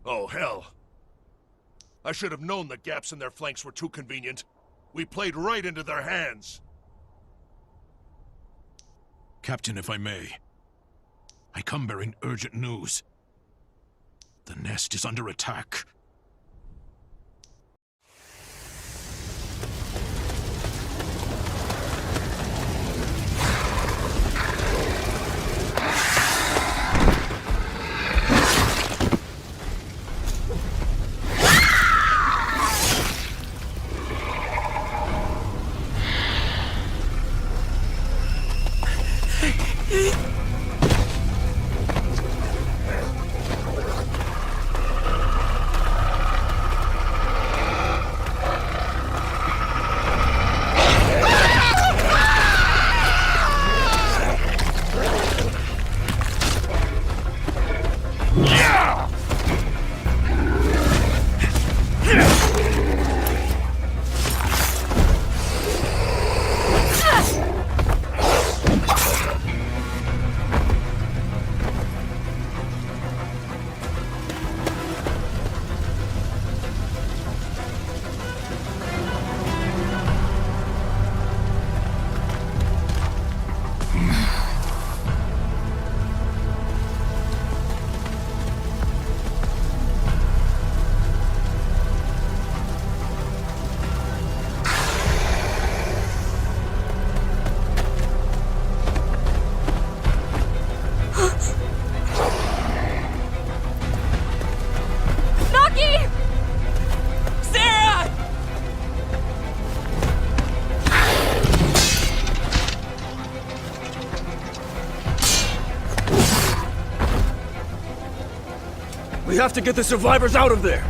Oh, hell. I should have known the gaps in their flanks were too convenient. We played right into their hands. Captain, if I may. I come bearing urgent news. The nest is under attack. We have to get the survivors out of there!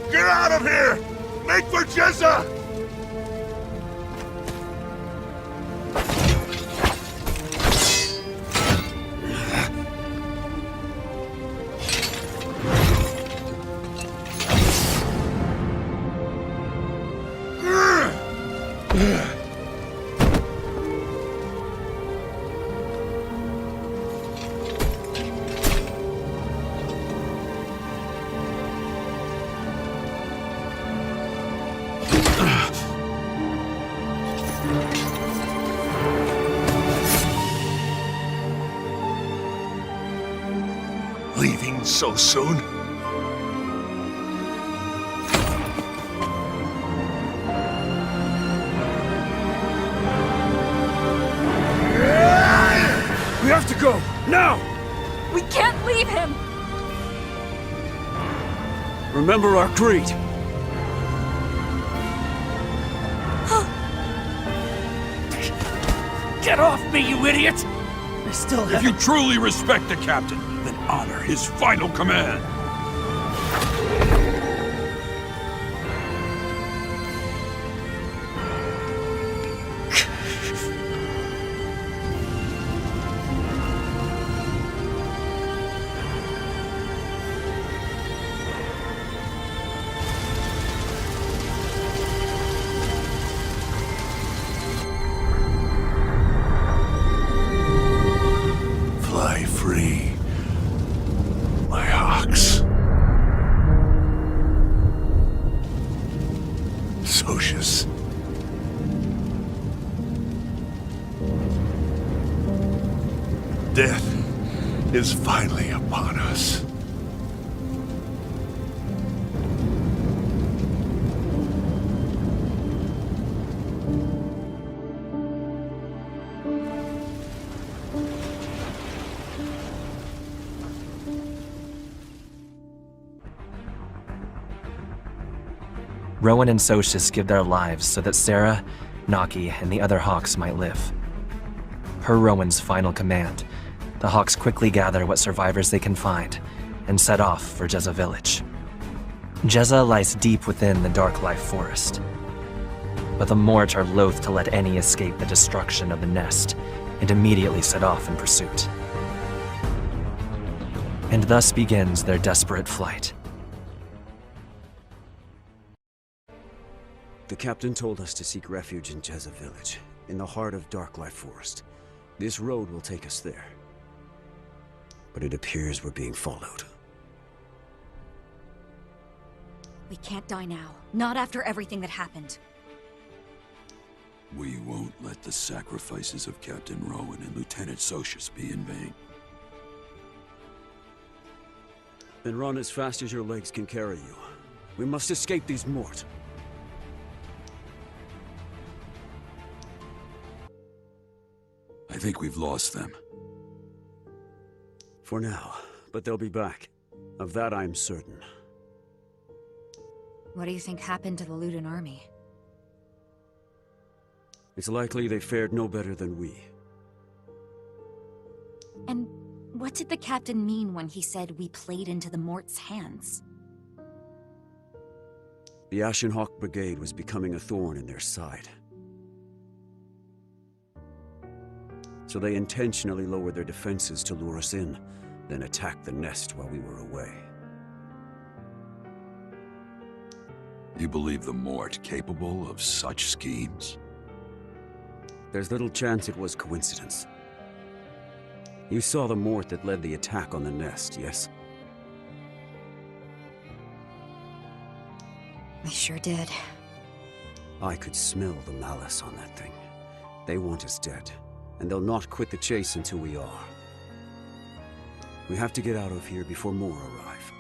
Get out of here! Make for Jezza! Leaving so soon? We have to go, now! We can't leave him! Remember our creed. Get off me, you idiot! I still have... If you truly respect the captain, then honor his final command. Fly free, my hawks. Socius. Death is finally upon us. Rowan and Socius give their lives so that Sarah, Naki, and the other Hawks might live. Per Rowan's final command, the Hawks quickly gather what survivors they can find and set off for Jezza Village. Jezza lies deep within the Dark Life Forest, but the Mort are loath to let any escape the destruction of the nest and immediately set off in pursuit. And thus begins their desperate flight. The captain told us to seek refuge in Jezza village, in the heart of Darklight Forest. This road will take us there. But it appears we're being followed. We can't die now. Not after everything that happened. We won't let the sacrifices of Captain Rowan and Lieutenant Socius be in vain. Then run as fast as your legs can carry you. We must escape these Mort. I think we've lost them. For now, but they'll be back. Of that I'm certain. What do you think happened to the Luden army? It's likely they fared no better than we. And what did the captain mean when he said we played into the Mort's hands? The Ashen Hawk Brigade was becoming a thorn in their side. So they intentionally lowered their defenses to lure us in, then attacked the nest while we were away. You believe the Mort capable of such schemes? There's little chance it was coincidence. You saw the Mort that led the attack on the nest, yes? I sure did. I could smell the malice on that thing. They want us dead, and they'll not quit the chase until we are. We have to get out of here before more arrive.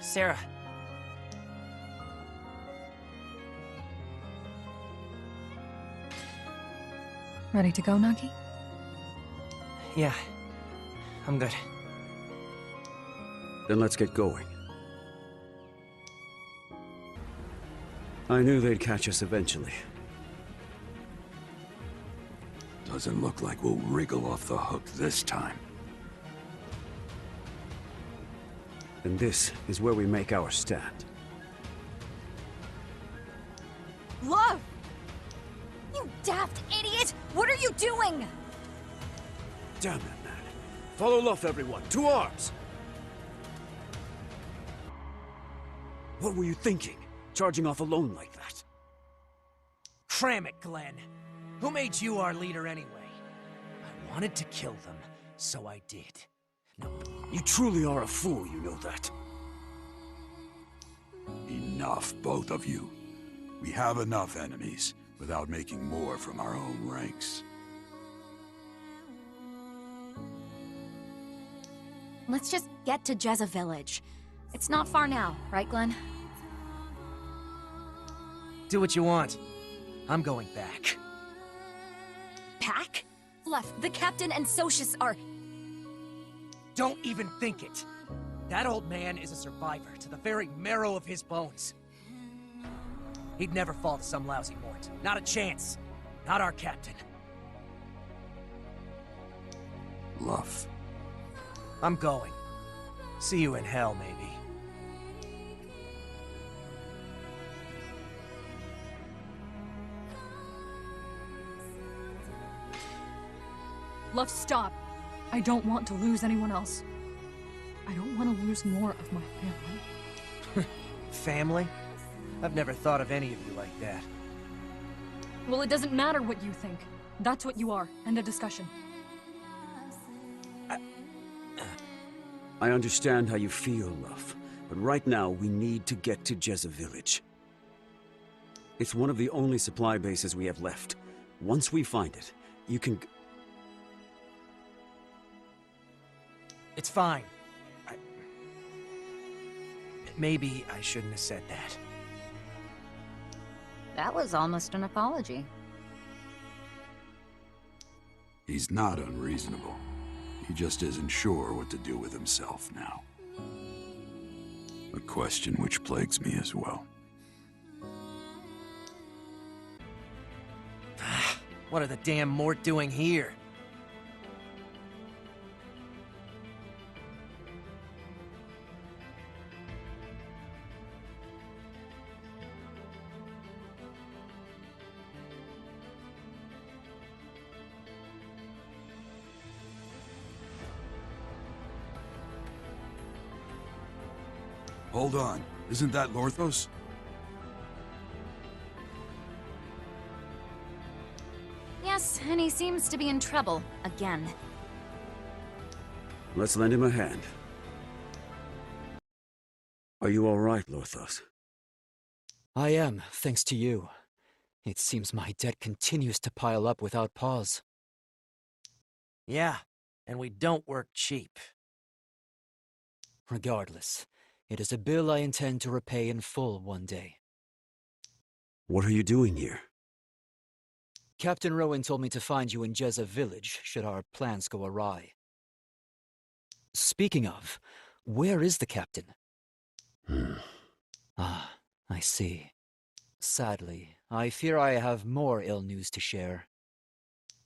Sarah. Ready to go, Nagi? Yeah, I'm good. Then let's get going. I knew they'd catch us eventually. Doesn't look like we'll wriggle off the hook this time. And this is where we make our stand. Love! You daft idiot! What are you doing? Damn it, man. Follow Luff, everyone. To arms! What were you thinking? Charging off alone like that? Cram it, Glenn. Who made you our leader anyway? I wanted to kill them, so I did. No, You truly are a fool, you know that. Enough, both of you. We have enough enemies, without making more from our own ranks. Let's just get to Jezza village. It's not far now, right, Glenn? do what you want. I'm going back. Pack? Left, the captain and Socius are... Don't even think it. That old man is a survivor to the very marrow of his bones. He'd never fall to some lousy Mort. Not a chance. Not our captain. Luff. I'm going. See you in hell, maybe. Love, stop. I don't want to lose anyone else. I don't want to lose more of my family. Family? I've never thought of any of you like that. Well, it doesn't matter what you think. That's what you are. End of discussion. I understand how you feel, Luff, but right now we need to get to Jezza village. It's one of the only supply bases we have left. Once we find it, you can... It's fine. Maybe I shouldn't have said that. That was almost an apology. He's not unreasonable. He just isn't sure what to do with himself now. A question which plagues me as well. What are the damn Mort doing here? Hold on. Isn't that Lorthos? Yes, and he seems to be in trouble, again. Let's lend him a hand. Are you all right, Lorthos? I am, thanks to you. It seems my debt continues to pile up without pause. Yeah, and we don't work cheap. Regardless, it is a bill I intend to repay in full one day. What are you doing here? Captain Rowan told me to find you in Jezza village, should our plans go awry. Speaking of, where is the captain? Ah, I see. Sadly, I fear I have more ill news to share.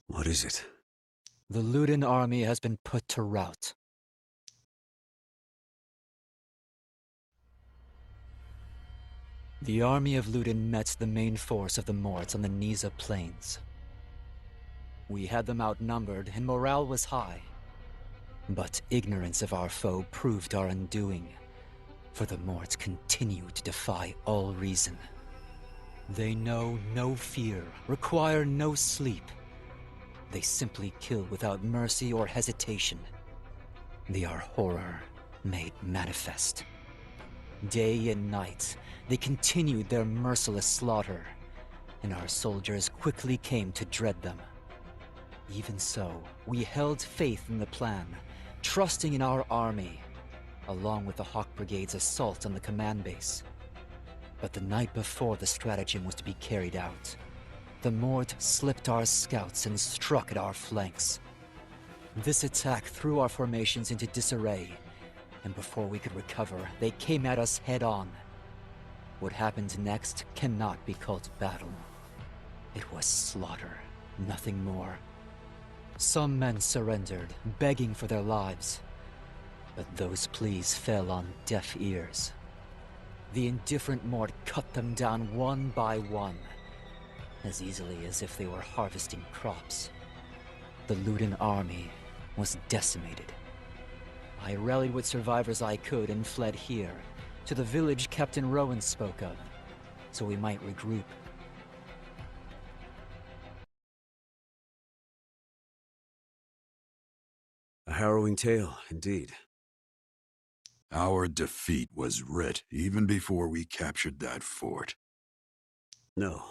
What is it? The Luden army has been put to rout. The army of Luden met the main force of the Mort on the Niza plains. We had them outnumbered and morale was high. But ignorance of our foe proved our undoing, for the Mort continue to defy all reason. They know no fear, require no sleep. They simply kill without mercy or hesitation. They are horror made manifest. Day and night, they continued their merciless slaughter, and our soldiers quickly came to dread them. Even so, we held faith in the plan, trusting in our army, along with the Hawk Brigade's assault on the command base. But the night before the stratagem was to be carried out, the Mort slipped our scouts and struck at our flanks. This attack threw our formations into disarray, and before we could recover, they came at us head-on. What happened next cannot be called battle. It was slaughter, nothing more. Some men surrendered, begging for their lives, but those pleas fell on deaf ears. The indifferent Mort cut them down one by one, as easily as if they were harvesting crops. The Luden army was decimated. I rallied what survivors I could and fled here, to the village Captain Rowan spoke of, so we might regroup. A harrowing tale, indeed. Our defeat was writ even before we captured that fort. No,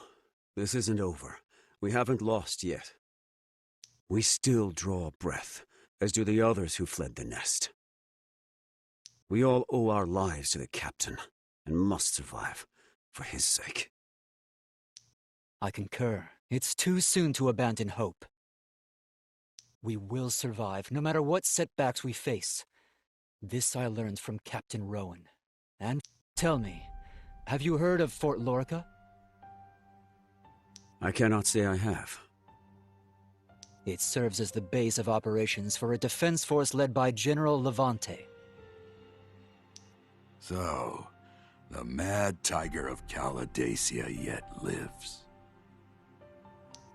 this isn't over. We haven't lost yet. We still draw breath, as do the others who fled the nest. We all owe our lives to the captain, and must survive, for his sake. I concur. It's too soon to abandon hope. We will survive, no matter what setbacks we face. This I learned from Captain Rowan. And tell me, have you heard of Fort Lorica? I cannot say I have. It serves as the base of operations for a defense force led by General Levante. So, the mad tiger of Caladacia yet lives.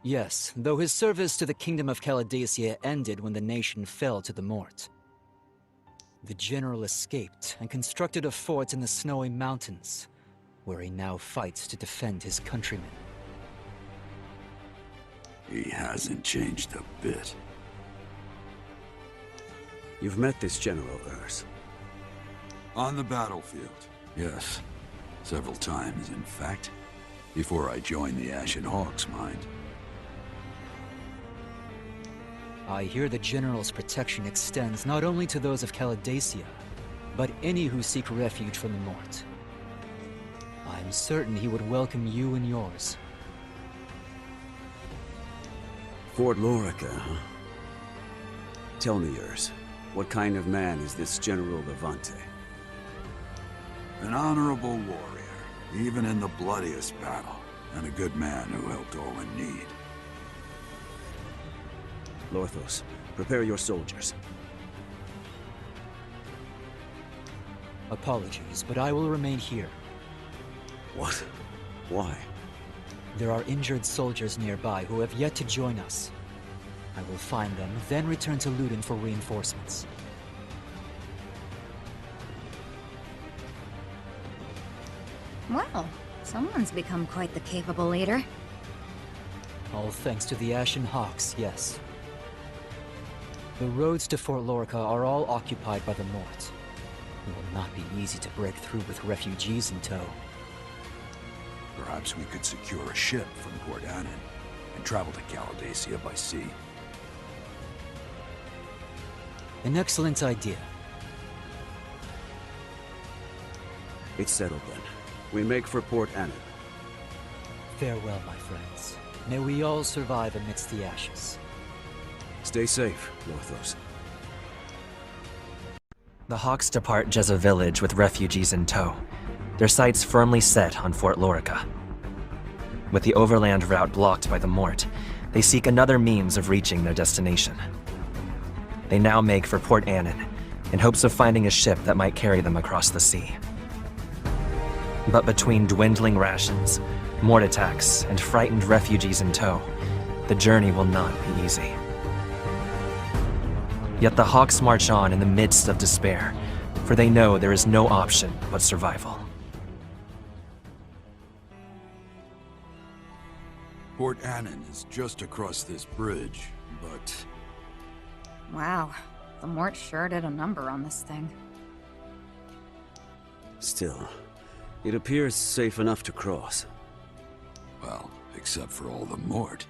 Yes, though his service to the Kingdom of Caladacia ended when the nation fell to the Mort. The general escaped and constructed a fort in the snowy mountains, where he now fights to defend his countrymen. He hasn't changed a bit. You've met this General Urs. On the battlefield, yes. Several times, in fact. Before I joined the Ashen Hawk's mind. I hear the General's protection extends not only to those of Caladacia, but any who seek refuge from the Mort. I'm certain he would welcome you and yours. Fort Lorica, huh? Tell me, Urs, what kind of man is this General Levante? An honorable warrior, even in the bloodiest battle, and a good man who helped all in need. Lorthos, prepare your soldiers. Apologies, but I will remain here. What? Why? There are injured soldiers nearby who have yet to join us. I will find them, then return to Luden for reinforcements. Well, someone's become quite the capable leader. All thanks to the Ashen Hawks, yes. The roads to Fort Lorica are all occupied by the Mort. It will not be easy to break through with refugees in tow. Perhaps we could secure a ship from Port Annan and travel to Caladacia by sea. An excellent idea. It's settled then. We make for Port Annan. Farewell, my friends. May we all survive amidst the ashes. Stay safe, Lothos. The Hawks depart Jezza village with refugees in tow, their sights firmly set on Fort Lorica. With the overland route blocked by the Mort, they seek another means of reaching their destination. They now make for Port Annan, in hopes of finding a ship that might carry them across the sea. But between dwindling rations, Mort attacks, and frightened refugees in tow, the journey will not be easy. Yet the Hawks march on in the midst of despair, for they know there is no option but survival. Port Annan is just across this bridge, but... Wow, the Mort sure did a number on this thing. Still, it appears safe enough to cross. well, except for all the Mort.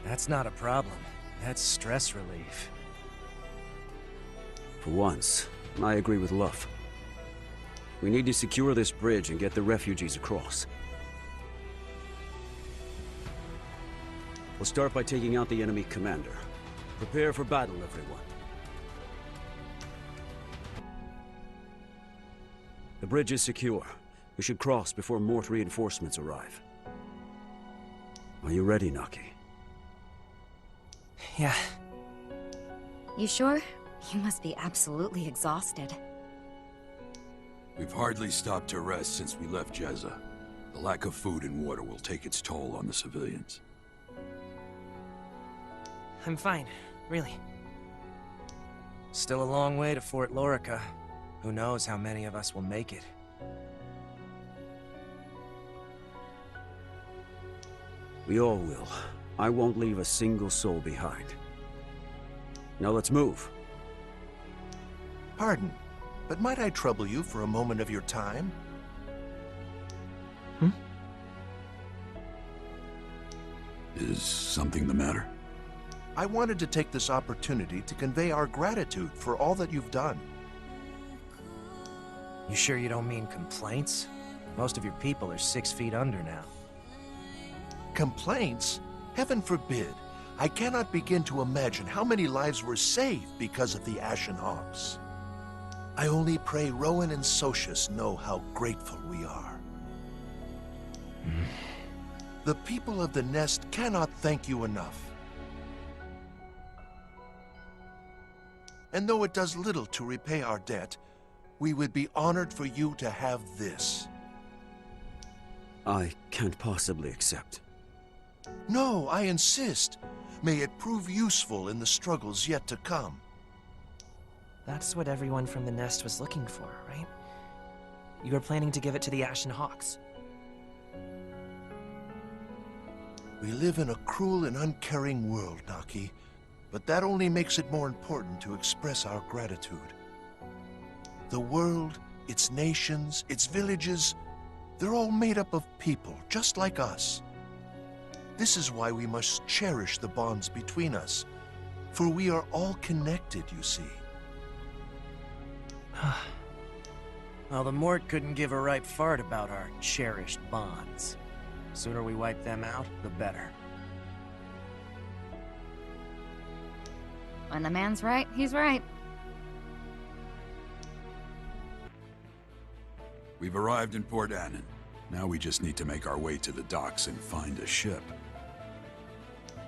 That's not a problem. That's stress relief. For once, I agree with Luff. We need to secure this bridge and get the refugees across. We'll start by taking out the enemy commander. Prepare for battle, everyone. The bridge is secure. We should cross before Mort reinforcements arrive. Are you ready, Naki? Yeah. You sure? You must be absolutely exhausted. We've hardly stopped to rest since we left Jezza. The lack of food and water will take its toll on the civilians. I'm fine, really. Still a long way to Fort Lorica. Who knows how many of us will make it. We all will. I won't leave a single soul behind. Now let's move. Pardon, but might I trouble you for a moment of your time? Is something the matter? I wanted to take this opportunity to convey our gratitude for all that you've done. You sure you don't mean complaints? Most of your people are 6 feet under now. Complaints? Heaven forbid. I cannot begin to imagine how many lives were saved because of the Ashen Hawks. I only pray Rowan and Socius know how grateful we are. The people of the Nest cannot thank you enough. And though it does little to repay our debt, we would be honored for you to have this. I can't possibly accept. No, I insist. May it prove useful in the struggles yet to come. That's what everyone from the Nest was looking for, right? You were planning to give it to the Ashen Hawks. We live in a cruel and uncaring world, Naki, but that only makes it more important to express our gratitude. The world, its nations, its villages, they're all made up of people, just like us. This is why we must cherish the bonds between us, for we are all connected, you see. Well, the Mort couldn't give a ripe fart about our cherished bonds. Sooner we wipe them out, the better. When the man's right, he's right. We've arrived in Port Annan. Now we just need to make our way to the docks and find a ship.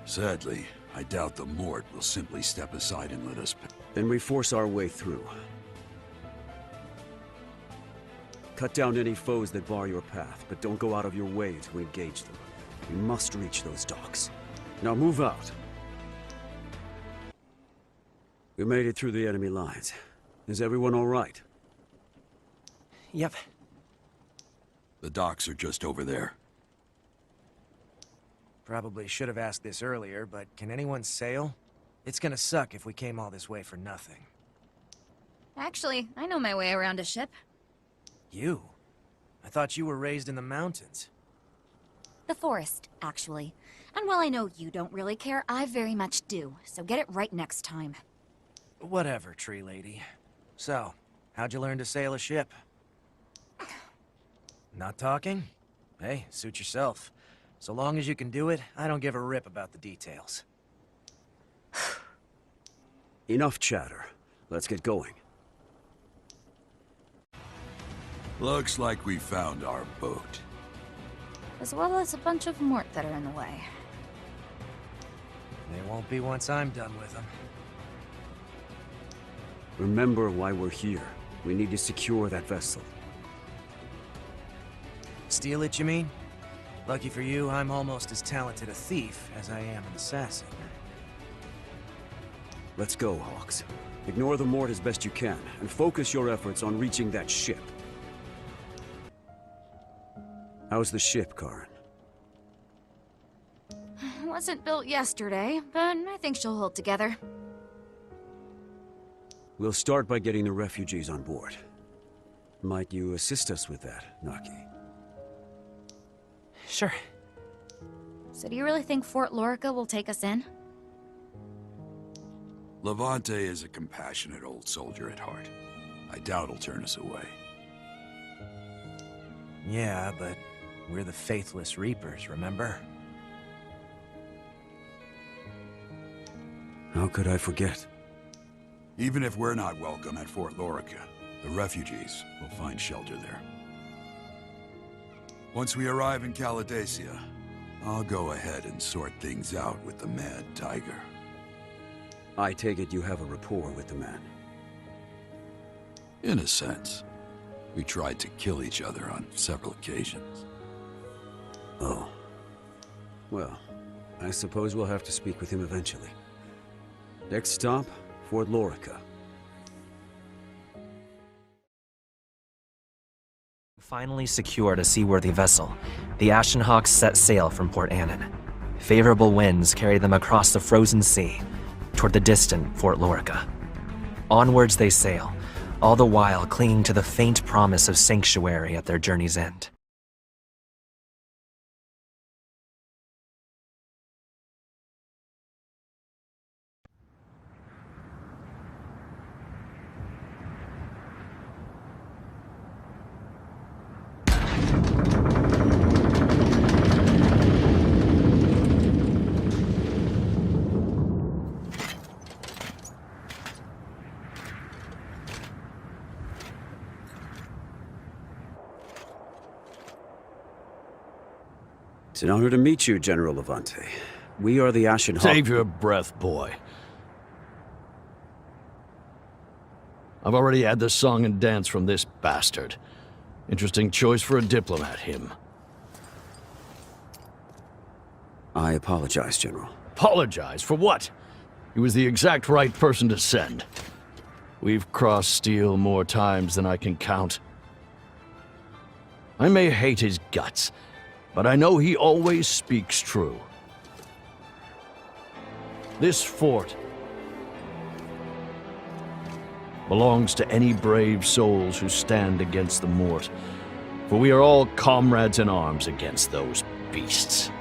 Sadly, I doubt the Mort will simply step aside and let us... Then we force our way through. Cut down any foes that bar your path, but don't go out of your way to engage them. We must reach those docks. Now move out. We made it through the enemy lines. Is everyone all right? Yep. The docks are just over there. Probably should have asked this earlier, but can anyone sail? It's gonna suck if we came all this way for nothing. Actually, I know my way around a ship. You? I thought you were raised in the mountains. The forest, actually. And while I know you don't really care, I very much do. So get it right next time. Whatever, tree lady. So, how'd you learn to sail a ship? Not talking? Hey, suit yourself. So long as you can do it, I don't give a rip about the details. Enough chatter. Let's get going. Looks like we found our boat. As well as a bunch of Mort that are in the way. They won't be once I'm done with them. Remember why we're here. We need to secure that vessel. Steal it, you mean? Lucky for you, I'm almost as talented a thief as I am an assassin. Let's go, Hawks. Ignore the Mort as best you can, and focus your efforts on reaching that ship. How's the ship, Karen? Wasn't built yesterday, but I think she'll hold together. We'll start by getting the refugees on board. Might you assist us with that, Naki? Sure. So do you really think Fort Lorica will take us in? Levante is a compassionate old soldier at heart. I doubt he'll turn us away. Yeah, but we're the faithless reapers, remember? How could I forget? Even if we're not welcome at Fort Lorica, the refugees will find shelter there. Once we arrive in Caladesia, I'll go ahead and sort things out with the Mad Tiger. I take it you have a rapport with the man. In a sense. We tried to kill each other on several occasions. Oh. Well, I suppose we'll have to speak with him eventually. Next stop, Fort Lorica. Finally secured a seaworthy vessel, the Ashenhawks set sail from Port Annan. Favorable winds carried them across the frozen sea, toward the distant Fort Lorica. Onwards they sail, all the while clinging to the faint promise of sanctuary at their journey's end. It's an honor to meet you, General Levante. We are the Ashenhawks. Save your breath, boy. I've already had the song and dance from this bastard. Interesting choice for a diplomat, him. I apologize, General. Apologize? For what? He was the exact right person to send. We've crossed steel more times than I can count. I may hate his guts, but I know he always speaks true. This fort belongs to any brave souls who stand against the Mort, for we are all comrades in arms against those beasts.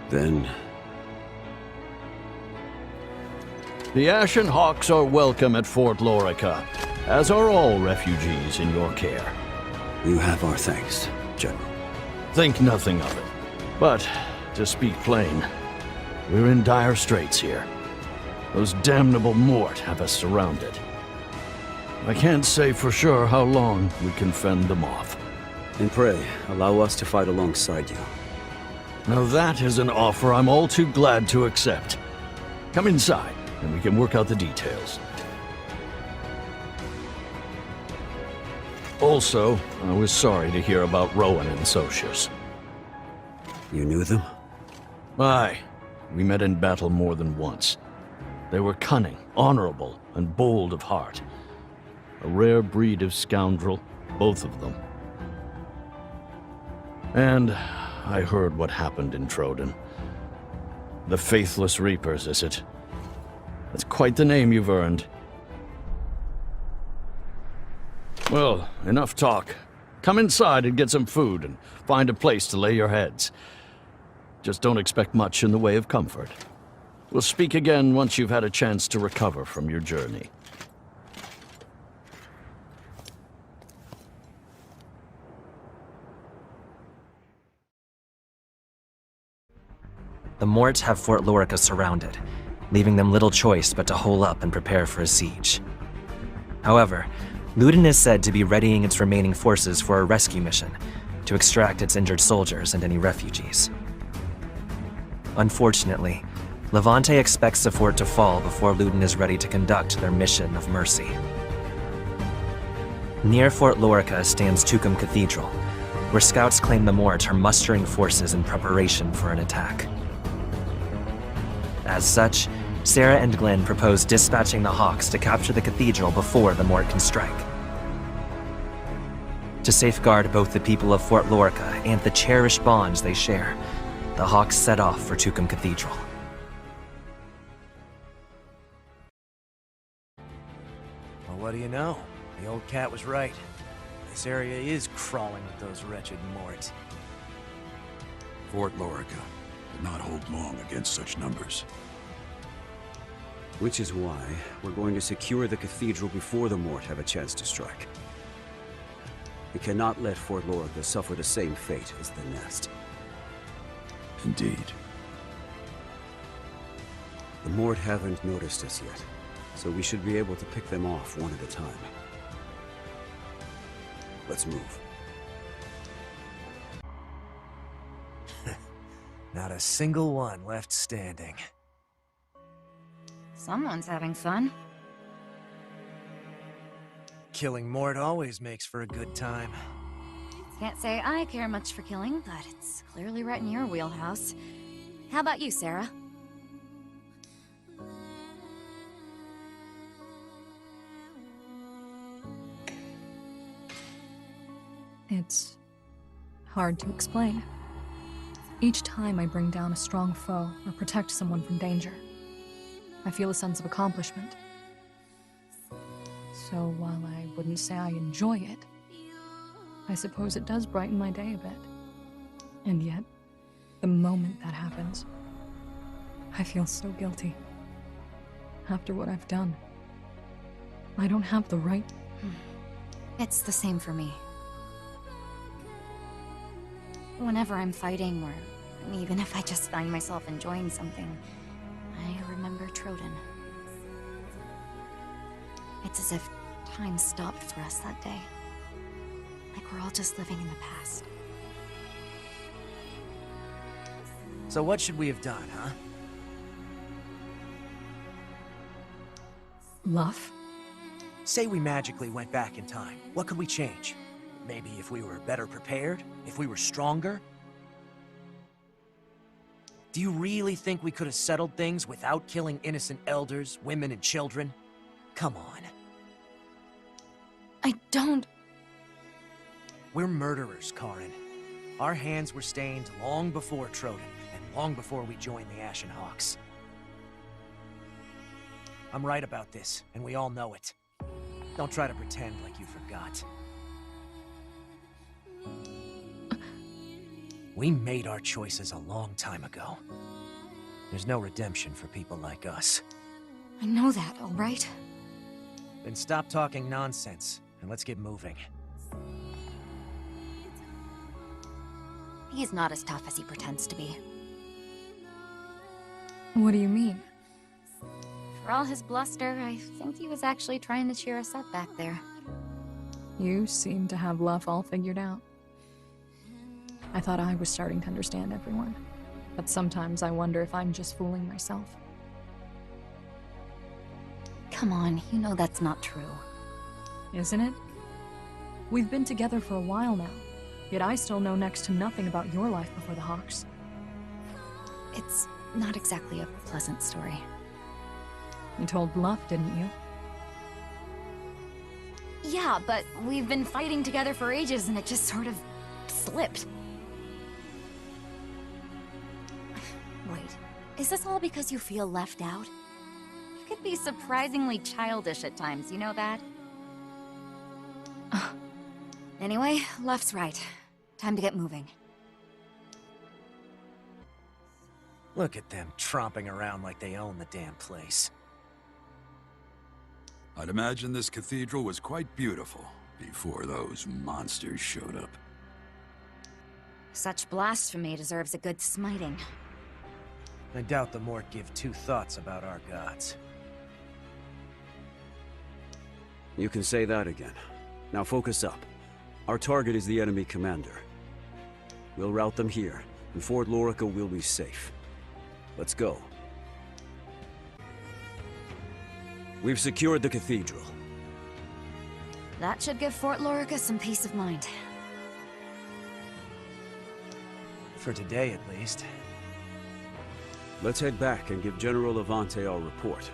Then... The Ashenhawks are welcome at Fort Lorica, as are all refugees in your care. You have our thanks, General. Think nothing of it. But, to speak plain, we're in dire straits here. Those damnable Mort have us surrounded. I can't say for sure how long we can fend them off. And pray, allow us to fight alongside you. Now that is an offer I'm all too glad to accept. Come inside, and we can work out the details. Also, I was sorry to hear about Rowan and Socius. You knew them? Aye. We met in battle more than once. They were cunning, honorable, and bold of heart. A rare breed of scoundrel, both of them. And I heard what happened in Troden. The Faithless Reapers, is it? That's quite the name you've earned. Well, enough talk. Come inside and get some food and find a place to lay your heads. Just don't expect much in the way of comfort. We'll speak again once you've had a chance to recover from your journey. The Mort have Fort Lorica surrounded, leaving them little choice but to hole up and prepare for a siege. However, Luden is said to be readying its remaining forces for a rescue mission to extract its injured soldiers and any refugees. Unfortunately, Levante expects the fort to fall before Luden is ready to conduct their mission of mercy. Near Fort Lorica stands Tucum Cathedral, where scouts claim the Mort are mustering forces in preparation for an attack. As such, Sarah and Glenn propose dispatching the Hawks to capture the cathedral before the Mort can strike. To safeguard both the people of Fort Lorica and the cherished bonds they share, the Hawks set off for Tucum Cathedral. Well, what do you know? The old cat was right. This area is crawling with those wretched Mort. Fort Lorica will not hold long against such numbers. Which is why we're going to secure the cathedral before the Mort have a chance to strike. We cannot let Fort Lorica suffer the same fate as the Nest. Indeed. The Mort haven't noticed us yet, so we should be able to pick them off one at a time. Let's move. Not a single one left standing. Someone's having fun. Killing Mort always makes for a good time. Can't say I care much for killing, but it's clearly right in your wheelhouse. How about you, Sarah? It's hard to explain. Each time I bring down a strong foe or protect someone from danger, I feel a sense of accomplishment. So while I wouldn't say I enjoy it, I suppose it does brighten my day a bit. And yet, the moment that happens, I feel so guilty. After what I've done, I don't have the right. It's the same for me. Whenever I'm fighting, or even if I just find myself enjoying something, I remember Troden. It's as if time stopped for us that day. Like we're all just living in the past. So what should we have done, huh? Luff? Say we magically went back in time. What could we change? Maybe if we were better prepared? If we were stronger? Do you really think we could have settled things without killing innocent elders, women, and children? Come on. I don't... We're murderers, Karin. Our hands were stained long before Troden, and long before we joined the Ashen Hawks. I'm right about this, and we all know it. Don't try to pretend like you forgot. We made our choices a long time ago. There's no redemption for people like us. I know that, all right? Then stop talking nonsense, and let's get moving. He's not as tough as he pretends to be. What do you mean? For all his bluster, I think he was actually trying to cheer us up back there. You seem to have Luff all figured out. I thought I was starting to understand everyone, but sometimes I wonder if I'm just fooling myself. Come on, you know that's not true. Isn't it? We've been together for a while now, yet I still know next to nothing about your life before the Hawks. It's not exactly a pleasant story. You told Luff, didn't you? Yeah, but we've been fighting together for ages and it just sort of slipped. Is this all because you feel left out? You can be surprisingly childish at times, you know that? Anyway, left's right. Time to get moving. Look at them tromping around like they own the damn place. I'd imagine this cathedral was quite beautiful before those monsters showed up. Such blasphemy deserves a good smiting. I doubt the Mort give two thoughts about our gods. You can say that again. Now focus up. Our target is the enemy commander. We'll rout them here, and Fort Lorica will be safe. Let's go. We've secured the cathedral. That should give Fort Lorica some peace of mind. For today, at least. Let's head back and give General Levante our report.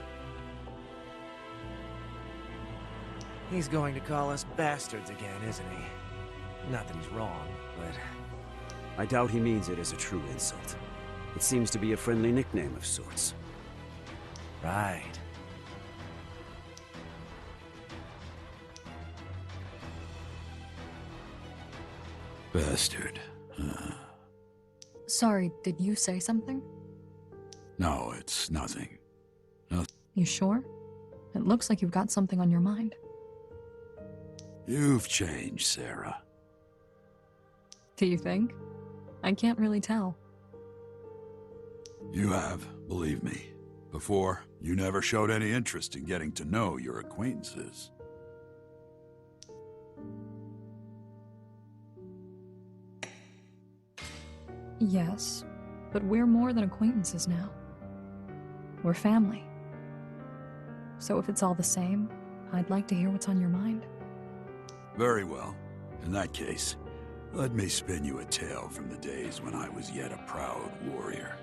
He's going to call us bastards again, isn't he? Not that he's wrong, but... I doubt he means it as a true insult. It seems to be a friendly nickname of sorts. Right. Bastard. Sorry, did you say something? No, it's nothing. You sure? It looks like you've got something on your mind. You've changed, Sarah. Do you think? I can't really tell. You have, believe me. Before, you never showed any interest in getting to know your acquaintances. Yes, but we're more than acquaintances now. We're family. So if it's all the same, I'd like to hear what's on your mind. Very well. In that case, let me spin you a tale from the days when I was yet a proud warrior.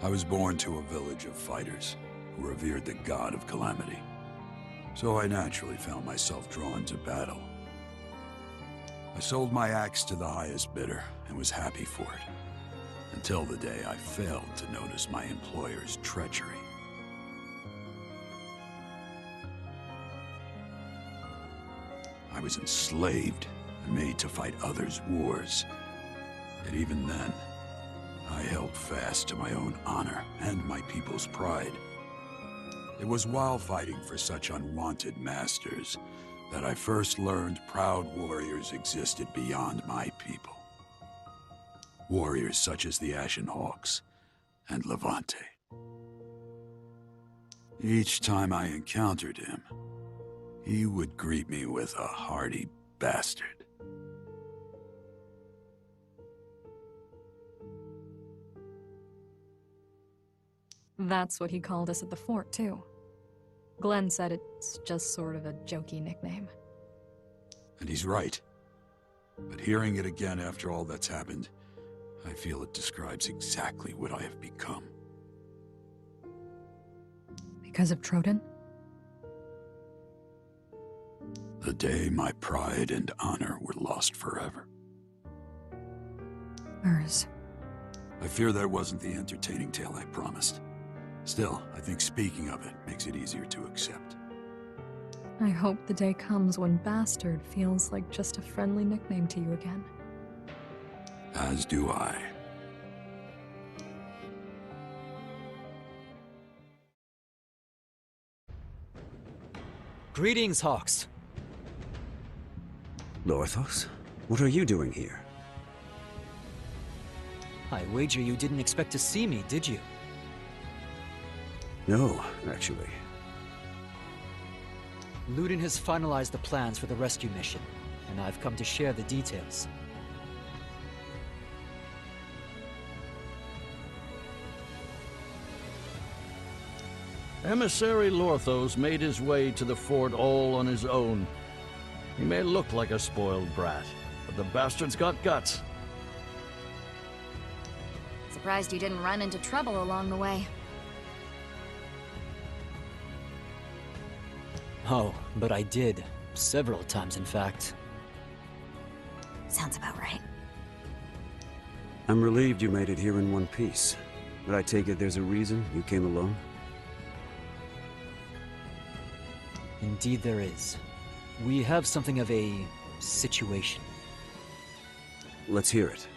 I was born to a village of fighters who revered the god of calamity. So I naturally found myself drawn to battle. I sold my axe to the highest bidder and was happy for it, until the day I failed to notice my employer's treachery. I was enslaved and made to fight others' wars. Yet even then, I held fast to my own honor and my people's pride. It was while fighting for such unwanted masters that I first learned proud warriors existed beyond my people. Warriors such as the Ashen Hawks and Levante. Each time I encountered him, he would greet me with a hearty bastard. That's what he called us at the fort, too. Glenn said it's just sort of a jokey nickname. And he's right. But hearing it again after all that's happened, I feel it describes exactly what I have become. Because of Troden? The day my pride and honor were lost forever. Hers. I fear that wasn't the entertaining tale I promised. Still, I think speaking of it makes it easier to accept. I hope the day comes when Bastard feels like just a friendly nickname to you again. As do I. Greetings, Hawks. Lorthos? What are you doing here? I wager you didn't expect to see me, did you? No, actually. Ludin has finalized the plans for the rescue mission, and I've come to share the details. Emissary Lorthos made his way to the fort all on his own. He may look like a spoiled brat, but the bastard's got guts. Surprised you didn't run into trouble along the way. Oh, but I did. Several times, in fact. Sounds about right. I'm relieved you made it here in one piece. But I take it there's a reason you came alone? Indeed there is. We have something of a situation. Let's hear it.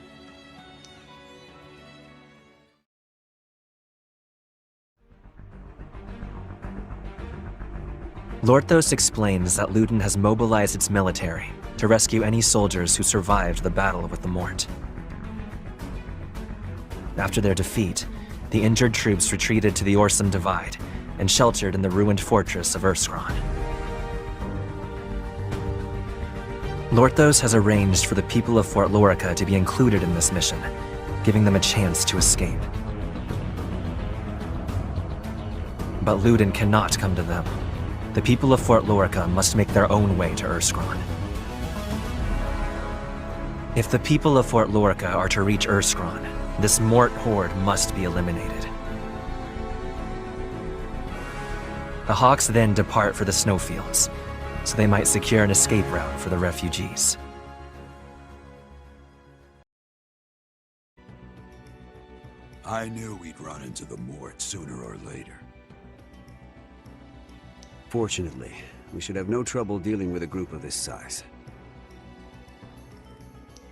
Lorthos explains that Luden has mobilized its military to rescue any soldiers who survived the battle with the Mort. After their defeat, the injured troops retreated to the Orsum Divide and sheltered in the ruined fortress of Erskron. Lorthos has arranged for the people of Fort Lorica to be included in this mission, giving them a chance to escape. But Luden cannot come to them. The people of Fort Lorica must make their own way to Erskron. If the people of Fort Lorica are to reach Erskron, this Mort horde must be eliminated. The Hawks then depart for the snowfields, so they might secure an escape route for the refugees. I knew we'd run into the Mort sooner or later. Fortunately, we should have no trouble dealing with a group of this size.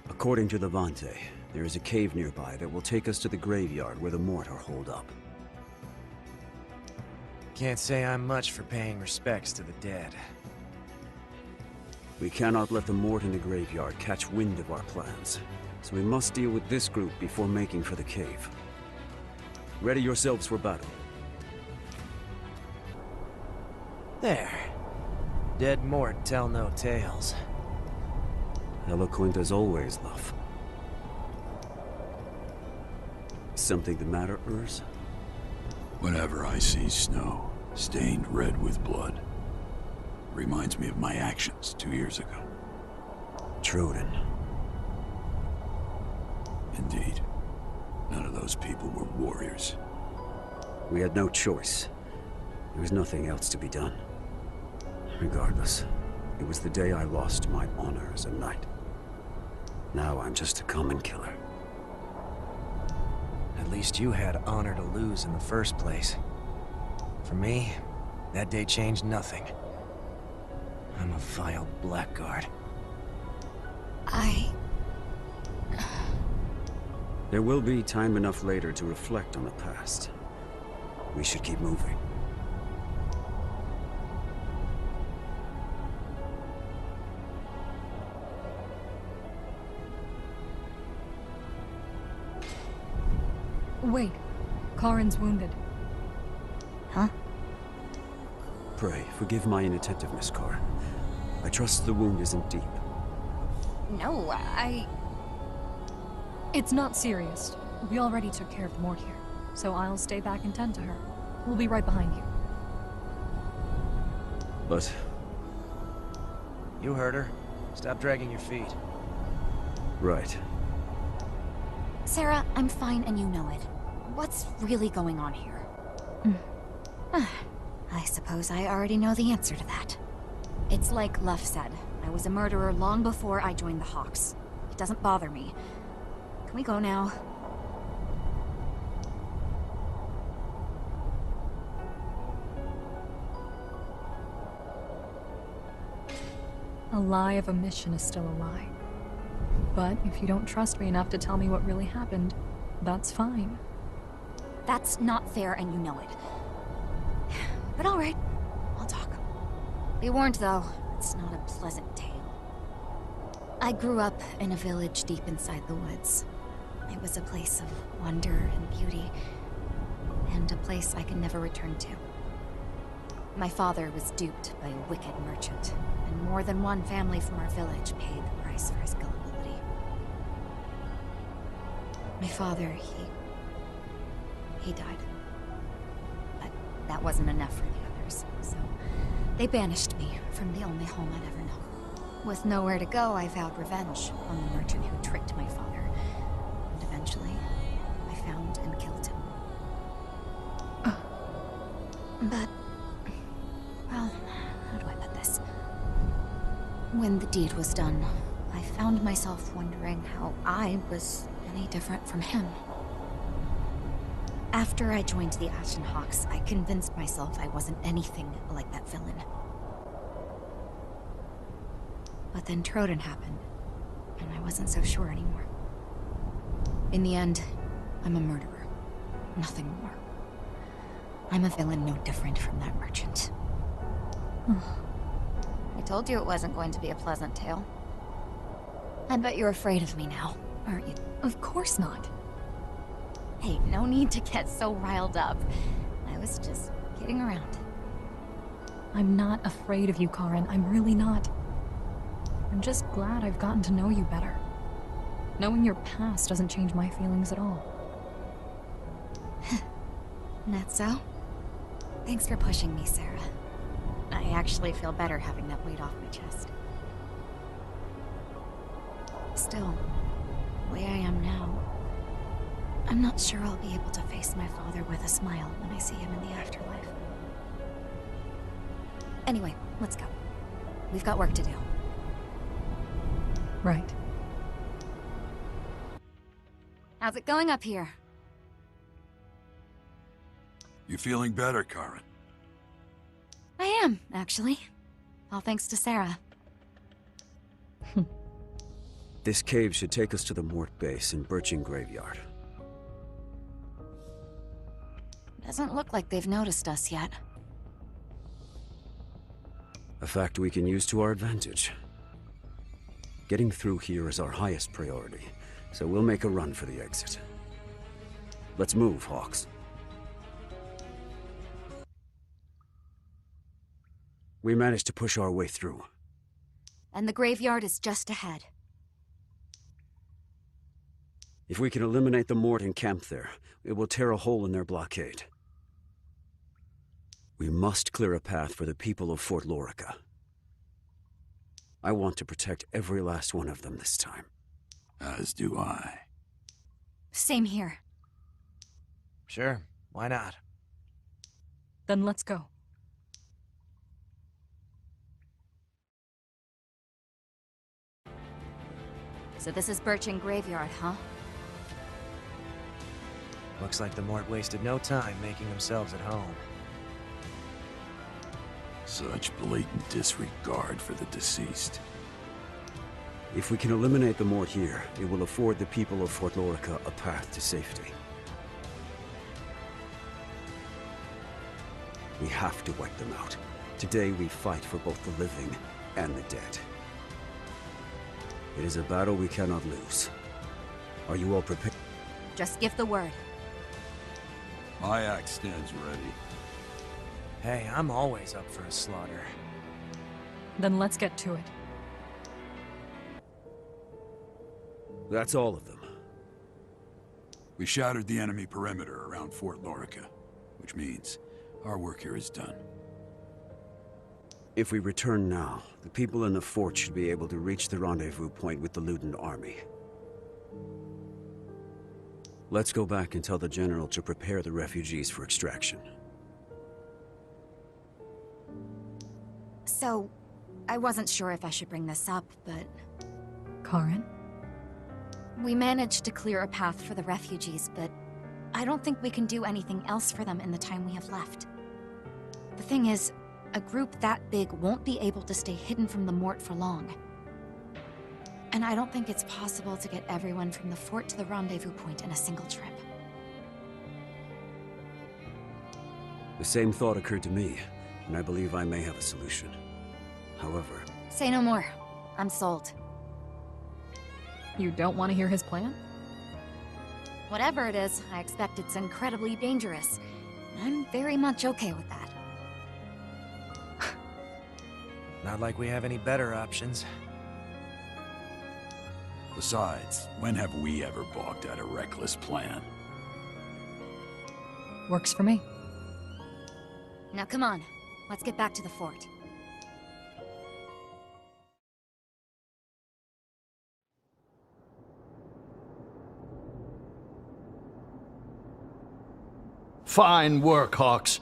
According to the Vante, there is a cave nearby that will take us to the graveyard where the Mort are holed up. Can't say I'm much for paying respects to the dead. We cannot let the Mort in the graveyard catch wind of our plans, so we must deal with this group before making for the cave. Ready yourselves for battle. There. Dead Mort tell no tales. Eloquent as always, love. Something the matter, Urs? Whenever I see snow, stained red with blood, reminds me of my actions 2 years ago. Troden. Indeed. None of those people were warriors. We had no choice. There was nothing else to be done. Regardless, it was the day I lost my honor as a knight. Now I'm just a common killer. At least you had honor to lose in the first place. For me, that day changed nothing. I'm a vile blackguard. There will be time enough later to reflect on the past. We should keep moving. Wait. Karin's wounded. Huh? Pray, forgive my inattentiveness, Karin. I trust the wound isn't deep. No, It's not serious. We already took care of the Mort here, so I'll stay back and tend to her. We'll be right behind you. But... You heard her. Stop dragging your feet. right. Sarah, I'm fine and you know it. What's really going on here? I suppose I already know the answer to that. It's like Luff said. I was a murderer long before I joined the Hawks. It doesn't bother me. Can we go now? A lie of omission is still a lie. But if you don't trust me enough to tell me what really happened, that's fine. That's not fair and you know it. But alright, I'll talk. Be warned though, it's not a pleasant tale. I grew up in a village deep inside the woods. It was a place of wonder and beauty, and a place I could never return to. My father was duped by a wicked merchant, and more than one family from our village paid the price for his gullibility. My father, he died. But that wasn't enough for the others, so they banished me from the only home I'd ever known. With nowhere to go, I vowed revenge on the merchant who tricked my father. And eventually, I found and killed him. But, well, how do I put this? When the deed was done, I found myself wondering how I was any different from him. After I joined the Ashen Hawks, I convinced myself I wasn't anything like that villain. But then Troden happened, and I wasn't so sure anymore. In the end, I'm a murderer. Nothing more. I'm a villain no different from that merchant. I told you it wasn't going to be a pleasant tale. I bet you're afraid of me now, aren't you? Of course not. Hey, no need to get so riled up. I was just kidding around. I'm not afraid of you, Karen. I'm really not. I'm just glad I've gotten to know you better. Knowing your past doesn't change my feelings at all. That's so? Thanks for pushing me, Sarah. I actually feel better having that weight off my chest. Still, the way I am now, I'm not sure I'll be able to face my father with a smile when I see him in the afterlife. Anyway, let's go. We've got work to do. Right. How's it going up here? You feeling better, Karen? I am, actually. All thanks to Sarah. This cave should take us to the Mort base in Birching Graveyard. Doesn't look like they've noticed us yet. A fact we can use to our advantage. Getting through here is our highest priority, so we'll make a run for the exit. Let's move, Hawks. We managed to push our way through. And the graveyard is just ahead. If we can eliminate the Mort and camp there, it will tear a hole in their blockade. We must clear a path for the people of Fort Lorica. I want to protect every last one of them this time. As do I. Same here. Sure, why not? Then let's go. So this is Birching Graveyard, huh? Looks like the Mort wasted no time making themselves at home. Such blatant disregard for the deceased. If we can eliminate the Mort here, it will afford the people of Fort Lorica a path to safety. We have to wipe them out. Today we fight for both the living and the dead. It is a battle we cannot lose. Are you all prepared? Just give the word. My axe stands ready. Hey, I'm always up for a slaughter. Then let's get to it. That's all of them. We shattered the enemy perimeter around Fort Lorica, which means our work here is done. If we return now, the people in the fort should be able to reach the rendezvous point with the Luden army. Let's go back and tell the general to prepare the refugees for extraction. So, I wasn't sure if I should bring this up, but... Karen? We managed to clear a path for the refugees, but I don't think we can do anything else for them in the time we have left. The thing is, a group that big won't be able to stay hidden from the Mort for long. And I don't think it's possible to get everyone from the fort to the rendezvous point in a single trip. The same thought occurred to me, and I believe I may have a solution. However... Say no more. I'm sold. You don't want to hear his plan? Whatever it is, I expect it's incredibly dangerous. I'm very much okay with that. Not like we have any better options. Besides, when have we ever balked at a reckless plan? Works for me. Now come on, let's get back to the fort. Fine work, Hawks.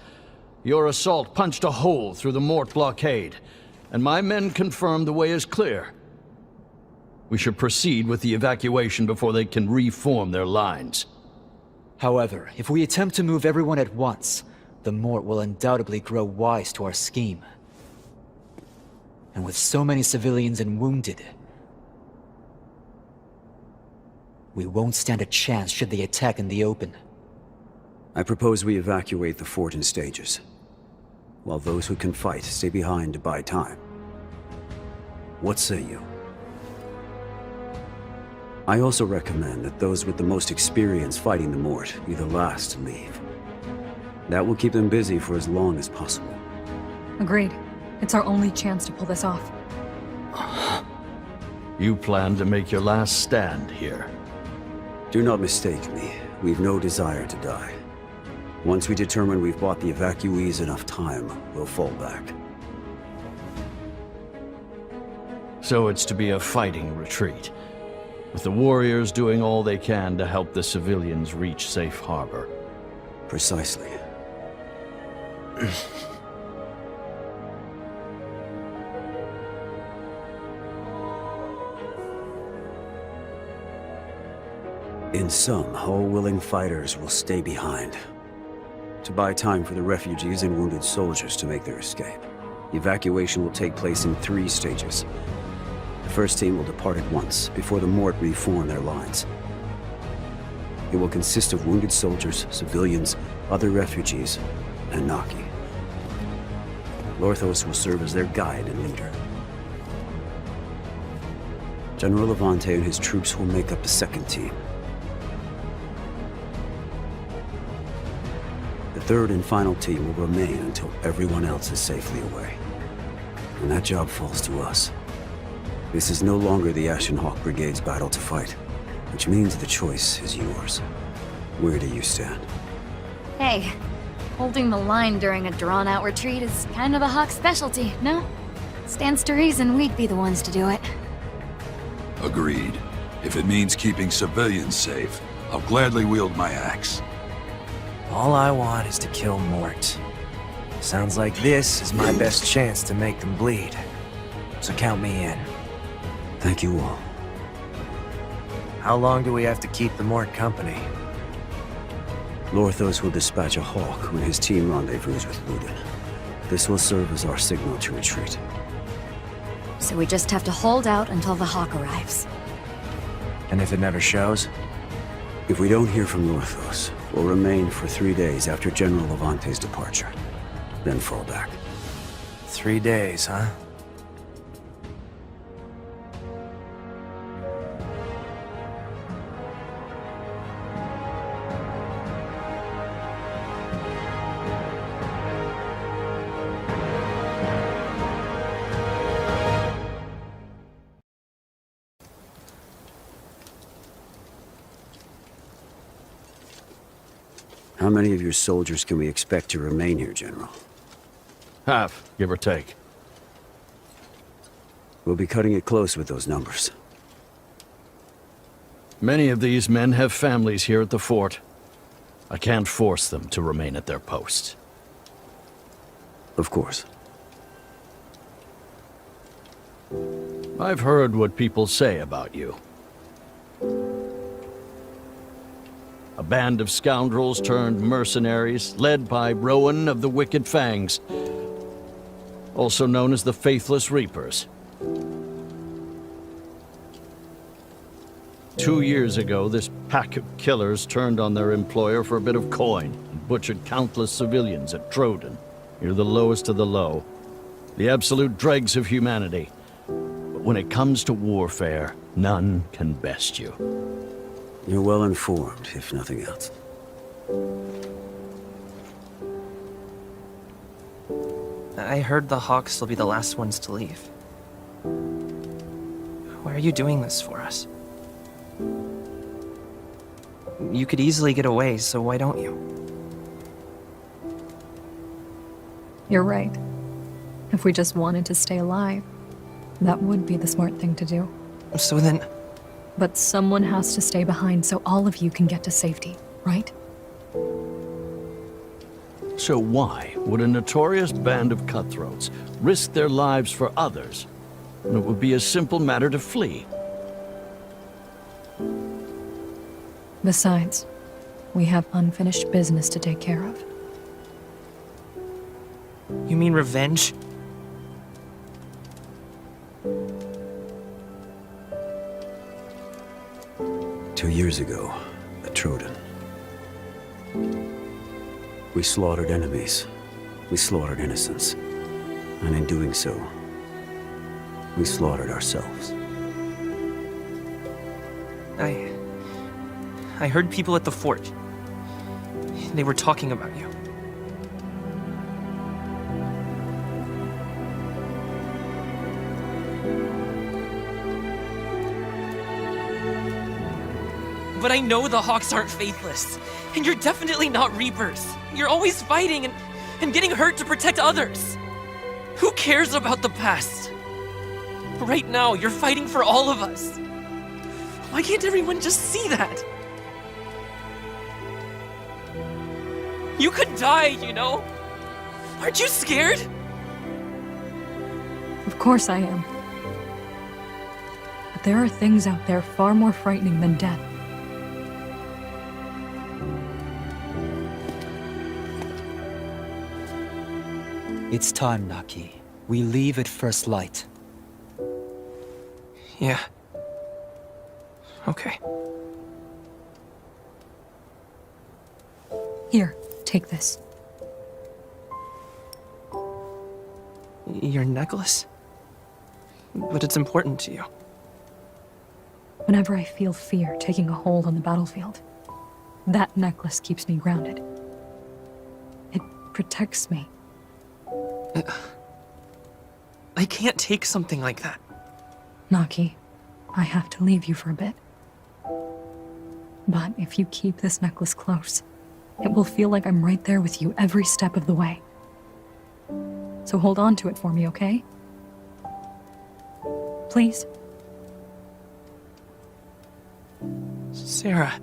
Your assault punched a hole through the Mort blockade, and my men confirm the way is clear. We should proceed with the evacuation before they can reform their lines. However, if we attempt to move everyone at once, the Mort will undoubtedly grow wise to our scheme. And with so many civilians and wounded, we won't stand a chance should they attack in the open. I propose we evacuate the fort in stages, while those who can fight stay behind to buy time. What say you? I also recommend that those with the most experience fighting the Mort be the last to leave. That will keep them busy for as long as possible. Agreed. It's our only chance to pull this off. You plan to make your last stand here. Do not mistake me. We've no desire to die. Once we determine we've bought the evacuees enough time, we'll fall back. So it's to be a fighting retreat, with the warriors doing all they can to help the civilians reach safe harbor. Precisely. In sum, all willing fighters will stay behind, to buy time for the refugees and wounded soldiers to make their escape. The evacuation will take place in 3 stages. The first team will depart at once, before the Mort reform their lines. It will consist of wounded soldiers, civilians, other refugees, and Naki. Lorthos will serve as their guide and leader. General Levante and his troops will make up the second team. The third and final team will remain until everyone else is safely away. And that job falls to us. This is no longer the Ashen Hawk Brigade's battle to fight, which means the choice is yours. Where do you stand? Hey, holding the line during a drawn-out retreat is kind of a Hawk specialty, no? Stands to reason we'd be the ones to do it. Agreed. If it means keeping civilians safe, I'll gladly wield my axe. All I want is to kill Mort. Sounds like this is my best chance to make them bleed. So count me in. Thank you all. How long do we have to keep the Mort company? Lorthos will dispatch a Hawk when his team rendezvous with Ludin. This will serve as our signal to retreat. So we just have to hold out until the Hawk arrives. And if it never shows? If we don't hear from Lorthos, we'll remain for 3 days after General Levante's departure. Then fall back. 3 days, huh? How many of your soldiers can we expect to remain here, General? Half, give or take. We'll be cutting it close with those numbers. Many of these men have families here at the fort. I can't force them to remain at their posts. Of course. I've heard what people say about you. A band of scoundrels turned mercenaries, led by Rowan of the Wicked Fangs, also known as the Faithless Reapers. 2 years ago, this pack of killers turned on their employer for a bit of coin and butchered countless civilians at Troden. You're the lowest of the low, the absolute dregs of humanity. But when it comes to warfare, none can best you. You're well informed, if nothing else. I heard the Hawks will be the last ones to leave. Why are you doing this for us? You could easily get away, so why don't you? You're right. If we just wanted to stay alive, that would be the smart thing to do. So then... But someone has to stay behind so all of you can get to safety, right? So why would a notorious band of cutthroats risk their lives for others when it would be a simple matter to flee? Besides, we have unfinished business to take care of. You mean revenge? Two years ago, at Troden, we slaughtered enemies. We slaughtered innocents. And in doing so, we slaughtered ourselves. I heard people at the fort. They were talking about you. But I know the Hawks aren't faithless. And you're definitely not Reapers. You're always fighting and getting hurt to protect others. Who cares about the past? Right now, you're fighting for all of us. Why can't everyone just see that? You could die, you know? Aren't you scared? Of course I am. But there are things out there far more frightening than death. It's time, Naki. We leave at first light. Yeah. Okay. Here, take this. Your necklace? But it's important to you. Whenever I feel fear taking a hold on the battlefield, that necklace keeps me grounded. It protects me. I can't take something like that. Naki, I have to leave you for a bit. But if you keep this necklace close, it will feel like I'm right there with you every step of the way. So hold on to it for me, okay? Please? Sarah.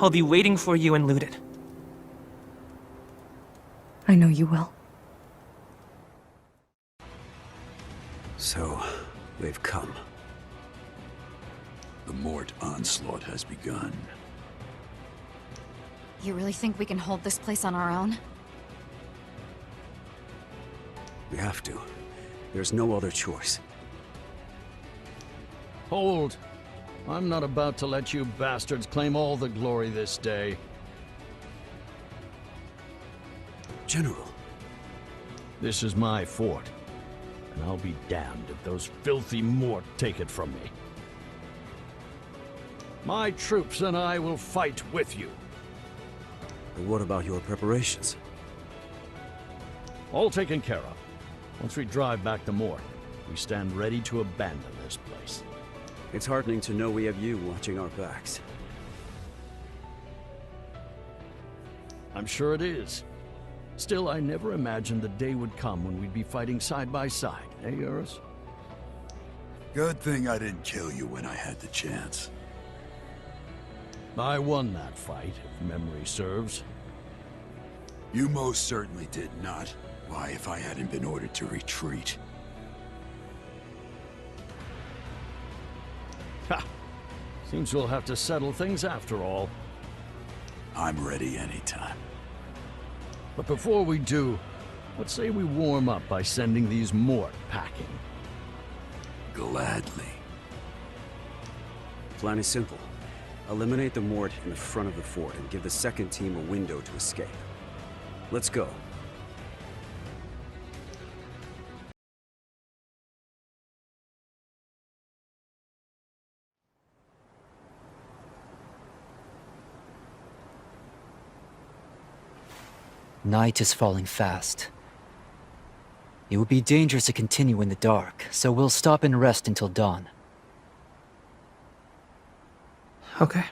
I'll be waiting for you in Luden. I know you will. So, they've come. The Mort onslaught has begun. You really think we can hold this place on our own? We have to. There's no other choice. Hold. I'm not about to let you bastards claim all the glory this day. General. This is my fort, and I'll be damned if those filthy Mort take it from me. My troops and I will fight with you. But what about your preparations? All taken care of. Once we drive back to Mort, we stand ready to abandon this place. It's heartening to know we have you watching our backs. I'm sure it is. Still, I never imagined the day would come when we'd be fighting side by side, eh, Eurus? Good thing I didn't kill you when I had the chance. I won that fight, if memory serves. You most certainly did not. Why, if I hadn't been ordered to retreat? Ha! Seems we'll have to settle things after all. I'm ready anytime. But before we do, let's say we warm up by sending these Mort packing. Gladly. Plan is simple. Eliminate the Mort in the front of the fort and give the second team a window to escape. Let's go. Night is falling fast. It would be dangerous to continue in the dark, so we'll stop and rest until dawn. Okay.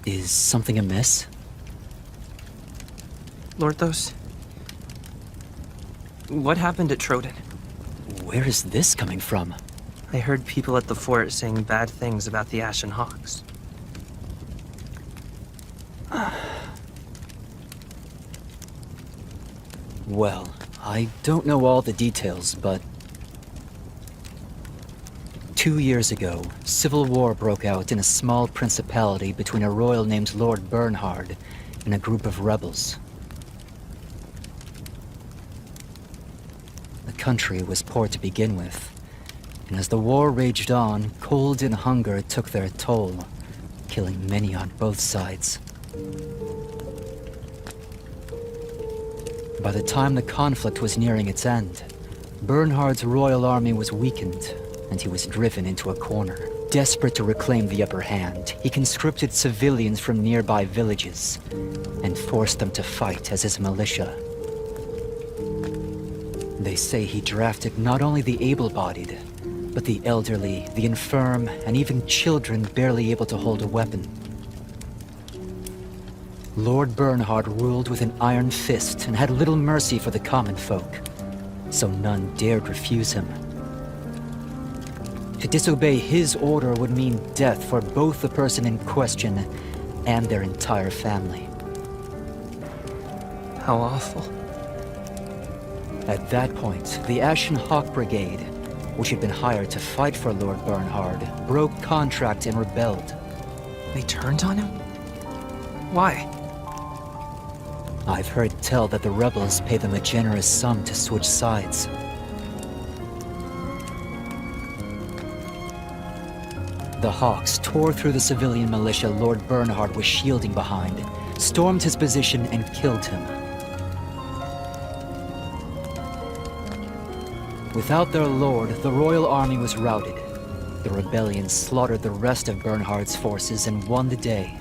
Is something amiss? Lorthos, what happened at Troden? Where is this coming from? I heard people at the fort saying bad things about the Ashen Hawks. Well, I don't know all the details, but 2 years ago, civil war broke out in a small principality between a royal named Lord Bernhard and a group of rebels. The country was poor to begin with, and as the war raged on, cold and hunger took their toll, killing many on both sides. By the time the conflict was nearing its end, Bernhard's royal army was weakened, and he was driven into a corner. Desperate to reclaim the upper hand, he conscripted civilians from nearby villages and forced them to fight as his militia. They say he drafted not only the able-bodied, but the elderly, the infirm, and even children barely able to hold a weapon. Lord Bernhard ruled with an iron fist and had little mercy for the common folk, so none dared refuse him. To disobey his order would mean death for both the person in question and their entire family. How awful. At that point, the Ashen Hawk Brigade, which had been hired to fight for Lord Bernhard, broke contract and rebelled. They turned on him? Why? I've heard tell that the rebels pay them a generous sum to switch sides. The Hawks tore through the civilian militia Lord Bernhard was shielding behind, stormed his position, and killed him. Without their lord, the royal army was routed. The rebellion slaughtered the rest of Bernhard's forces and won the day.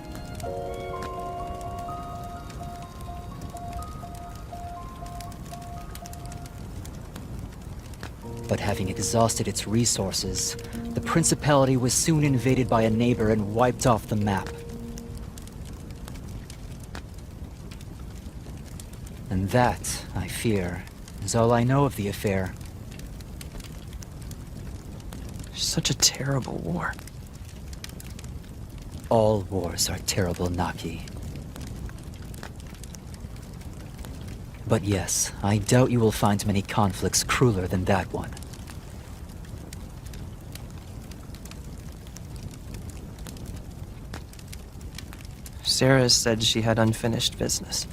But having exhausted its resources, the principality was soon invaded by a neighbor and wiped off the map. And that, I fear, is all I know of the affair. Such a terrible war. All wars are terrible, Naki. But yes, I doubt you will find many conflicts crueler than that one. Sarah said she had unfinished business.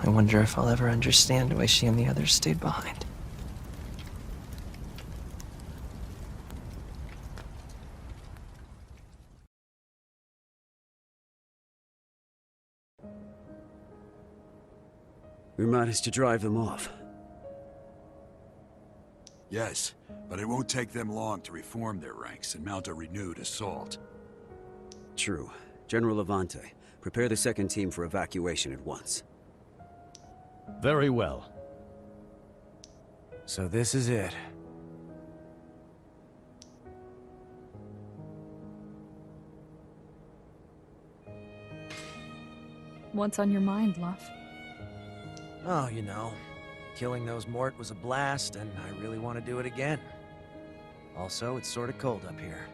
I wonder if I'll ever understand why she and the others stayed behind. We managed to drive them off. Yes, but it won't take them long to reform their ranks and mount a renewed assault. True. General Levante, prepare the second team for evacuation at once. Very well. So this is it. What's on your mind, Luff? Oh, you know, killing those Mort was a blast, and I really want to do it again. Also, it's sort of cold up here.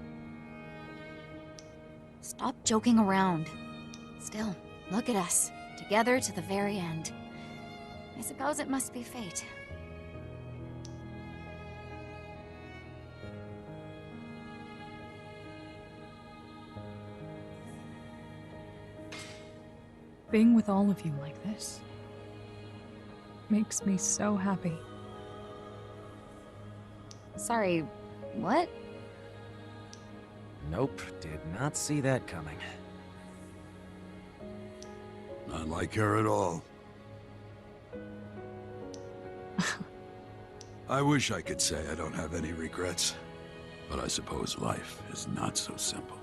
Stop joking around. Still, look at us, together to the very end. I suppose it must be fate. Being with all of you like this makes me so happy. Sorry, what? Nope, did not see that coming. Not like her at all. I wish I could say I don't have any regrets, but I suppose life is not so simple.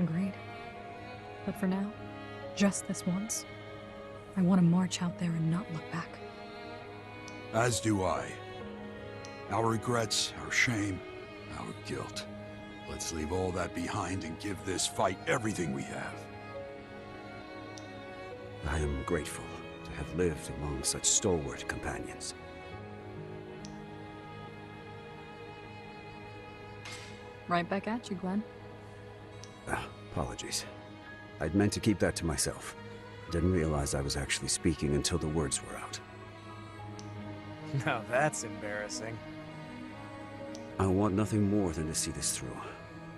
Agreed. But for now, just this once, I want to march out there and not look back. As do I. Our regrets, our shame, our guilt. Let's leave all that behind and give this fight everything we have. I am grateful to have lived among such stalwart companions. Right back at you, Glenn. Apologies. I'd meant to keep that to myself. Didn't realize I was actually speaking until the words were out. Now that's embarrassing. I want nothing more than to see this through,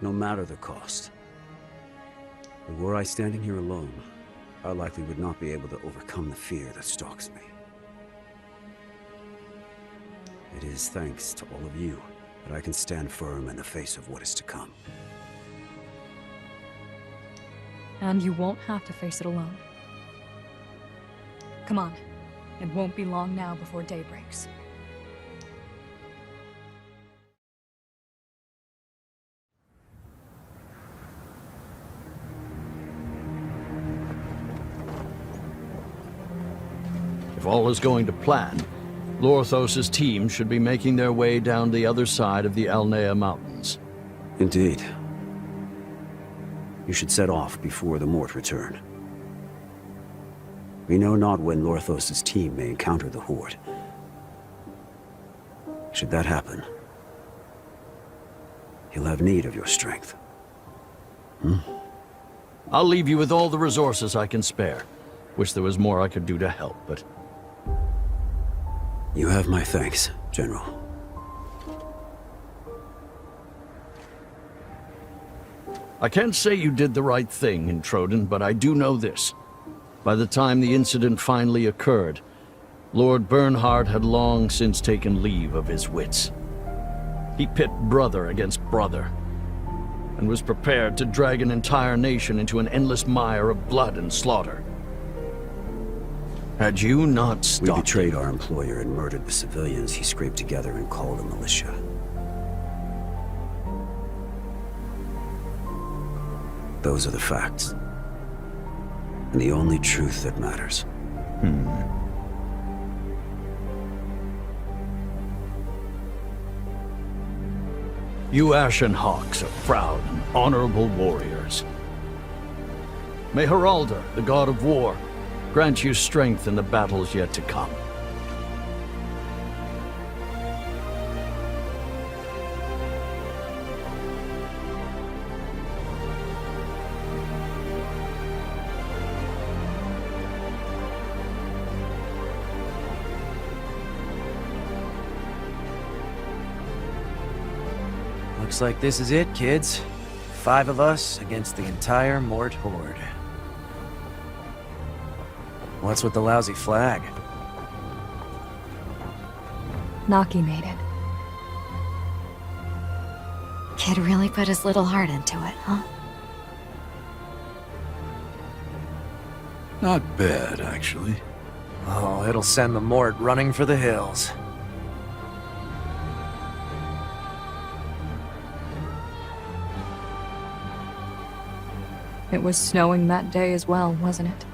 no matter the cost. But were I standing here alone, I likely would not be able to overcome the fear that stalks me. It is thanks to all of you that I can stand firm in the face of what is to come. And you won't have to face it alone. Come on. It won't be long now before day breaks. If all is going to plan, Lorthos' team should be making their way down the other side of the Alnea Mountains. Indeed. You should set off before the Mort return. We know not when Lorthos' team may encounter the Horde. Should that happen, he'll have need of your strength. I'll leave you with all the resources I can spare. Wish there was more I could do to help, but... You have my thanks, General. I can't say you did the right thing in Troden, but I do know this. By the time the incident finally occurred, Lord Bernhard had long since taken leave of his wits. He pit brother against brother, and was prepared to drag an entire nation into an endless mire of blood and slaughter. Had you not stopped We betrayed our employer and murdered the civilians he scraped together and called a militia. Those are the facts. And the only truth that matters. You Ashen Hawks are proud and honorable warriors. May Haraldr, the god of war, grant you strength in the battles yet to come. Looks like this is it, kids. 5 of us against the entire Mort Horde. What's with the lousy flag? Naki made it. Kid really put his little heart into it, huh? Not bad, actually. Oh, it'll send the Mort running for the hills. It was snowing that day as well, wasn't it?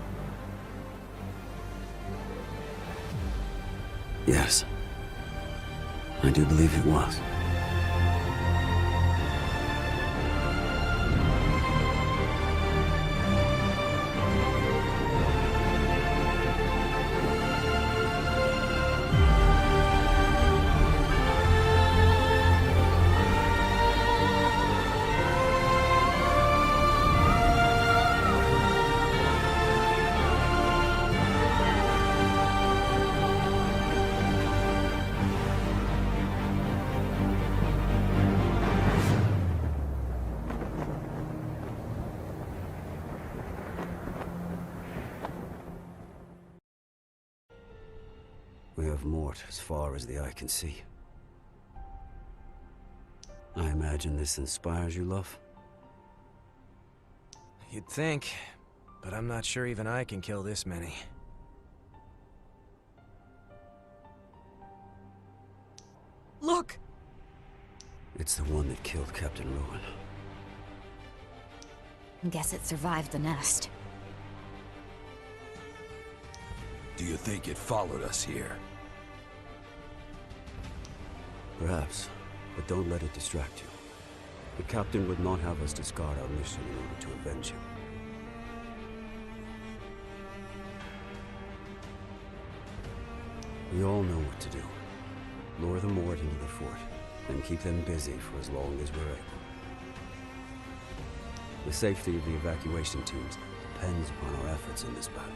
Yes. I do believe it was. We have Mort as far as the eye can see. I imagine this inspires you, love? You'd think, but I'm not sure even I can kill this many. Look! It's the one that killed Captain Rowan. Guess it survived the nest. Do you think it followed us here? Perhaps, but don't let it distract you. The captain would not have us discard our mission in order to avenge him. We all know what to do. Lure the Mort into the fort, and keep them busy for as long as we're able. The safety of the evacuation teams depends upon our efforts in this battle.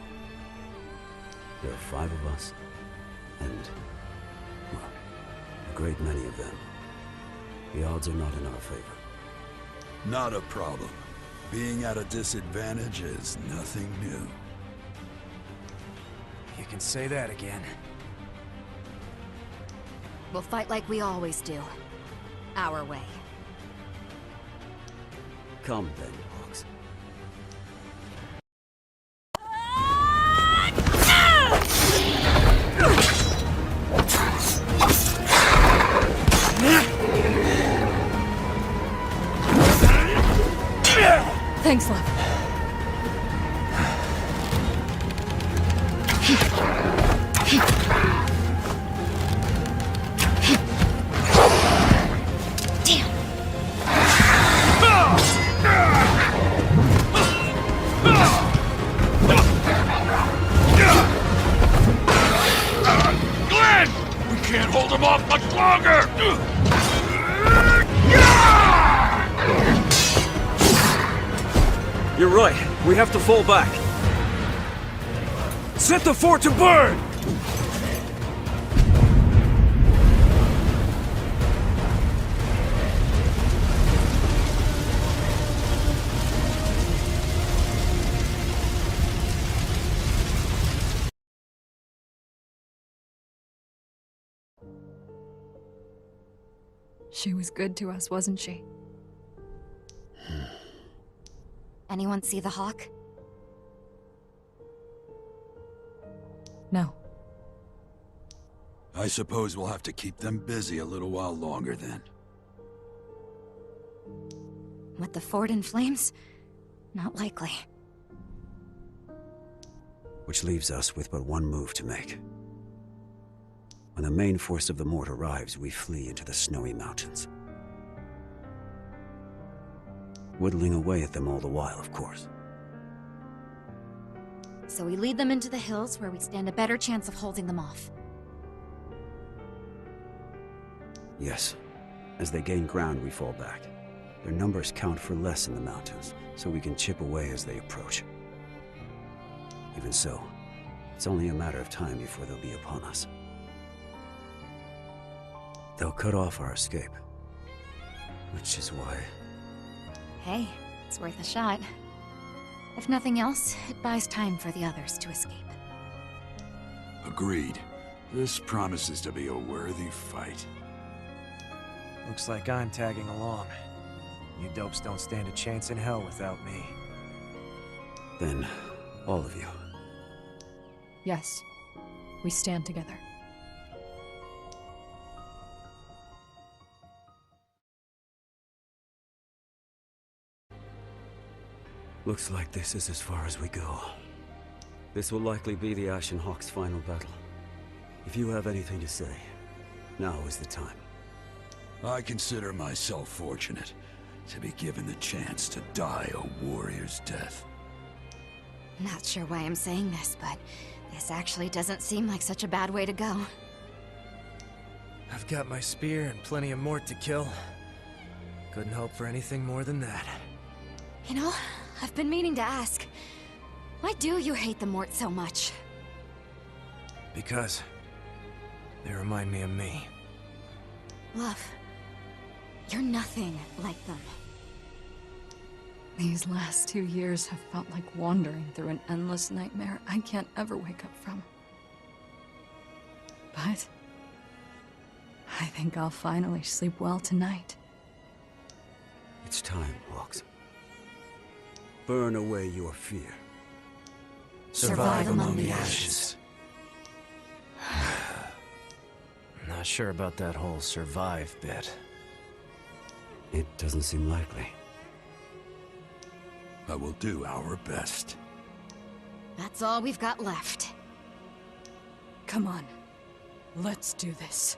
There are 5 of us, and, well, a great many of them. The odds are not in our favor. Not a problem. Being at a disadvantage is nothing new. You can say that again. We'll fight like we always do. Our way. Come then, Hawks. Thanks, love. Can't hold him off much longer! You're right. We have to fall back. Set the fort to burn! She was good to us, wasn't she? Anyone see the hawk? No. I suppose we'll have to keep them busy a little while longer then. With the fort in flames? Not likely. Which leaves us with but one move to make. When the main force of the Mort arrives, we flee into the snowy mountains. Whittling away at them all the while, of course. So we lead them into the hills where we stand a better chance of holding them off. Yes. As they gain ground, we fall back. Their numbers count for less in the mountains, so we can chip away as they approach. Even so, it's only a matter of time before they'll be upon us. They'll cut off our escape. Which is why... Hey, it's worth a shot. If nothing else, it buys time for the others to escape. Agreed. This promises to be a worthy fight. Looks like I'm tagging along. You dopes don't stand a chance in hell without me. Then, all of you. Yes. We stand together. Looks like this is as far as we go. This will likely be the Ashen Hawk's final battle. If you have anything to say, now is the time. I consider myself fortunate to be given the chance to die a warrior's death. Not sure why I'm saying this, but this actually doesn't seem like such a bad way to go. I've got my spear and plenty of Mort to kill. Couldn't hope for anything more than that. You know, I've been meaning to ask, why do you hate the Mort so much? Because they remind me of me. Love, you're nothing like them. These last 2 years have felt like wandering through an endless nightmare I can't ever wake up from. But I think I'll finally sleep well tonight. It's time, Hawks. Burn away your fear. Survive among the ashes. Not sure about that whole survive bit. It doesn't seem likely. I will do our best. That's all we've got left. Come on. Let's do this.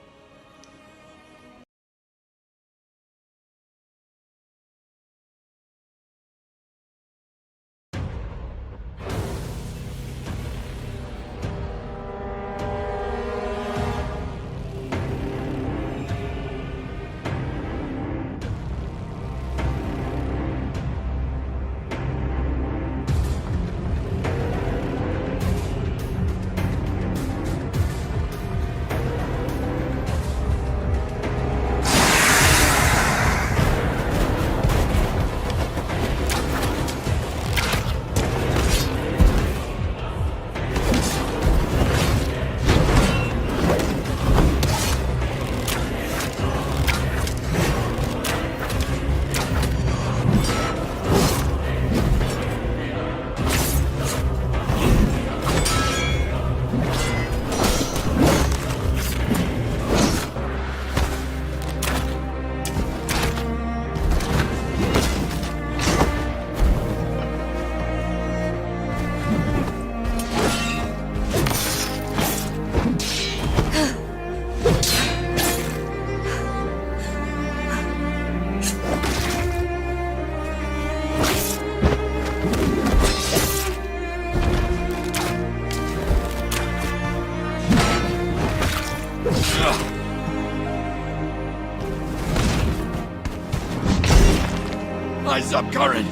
Eyes up, Curran!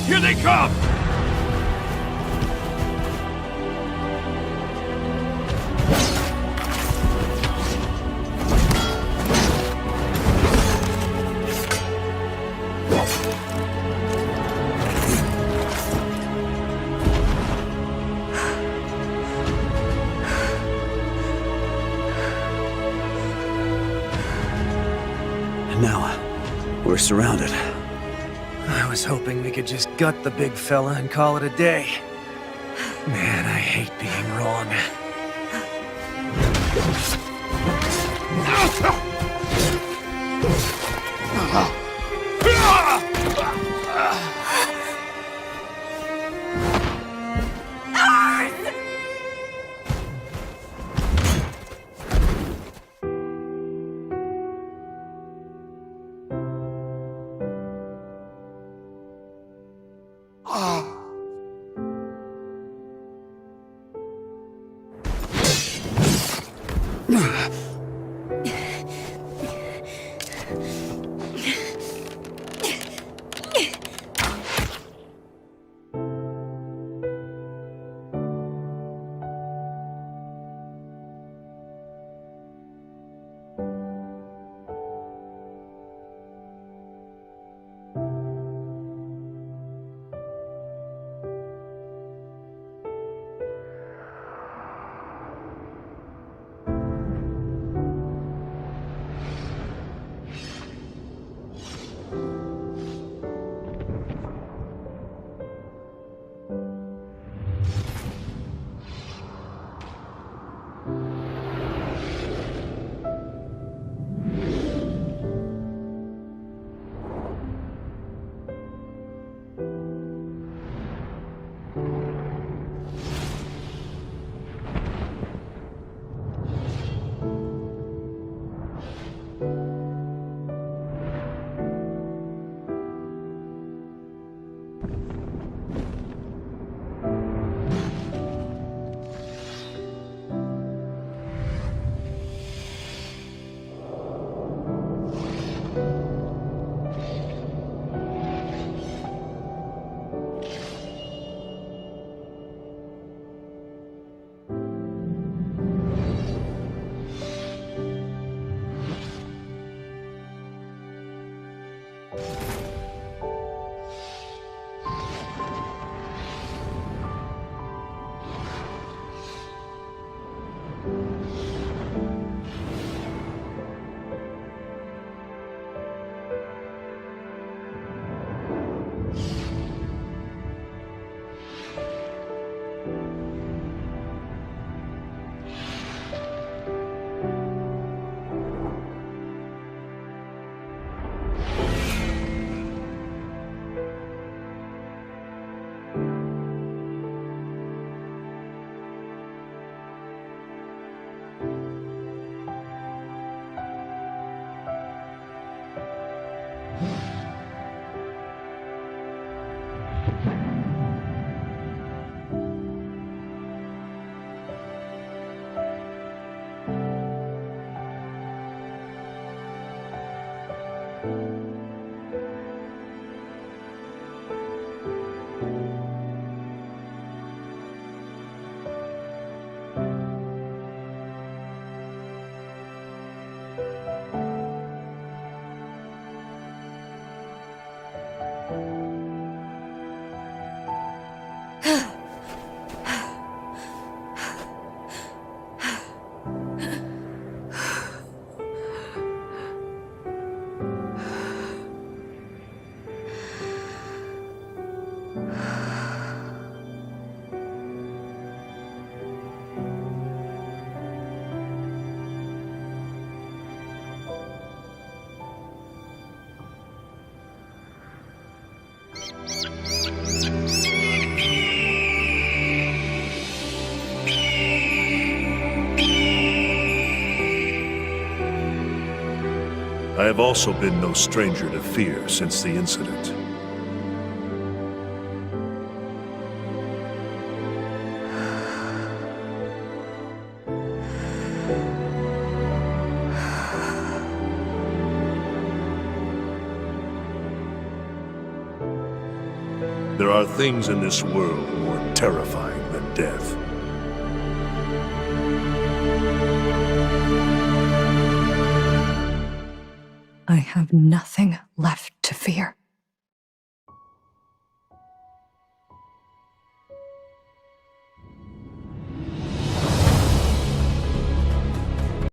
Here they come! Now, we're surrounded. I was hoping we could just gut the big fella and call it a day. Man, I hate being wrong. I have also been no stranger to fear since the incident. There are things in this world more terrifying than death. I have nothing left to fear.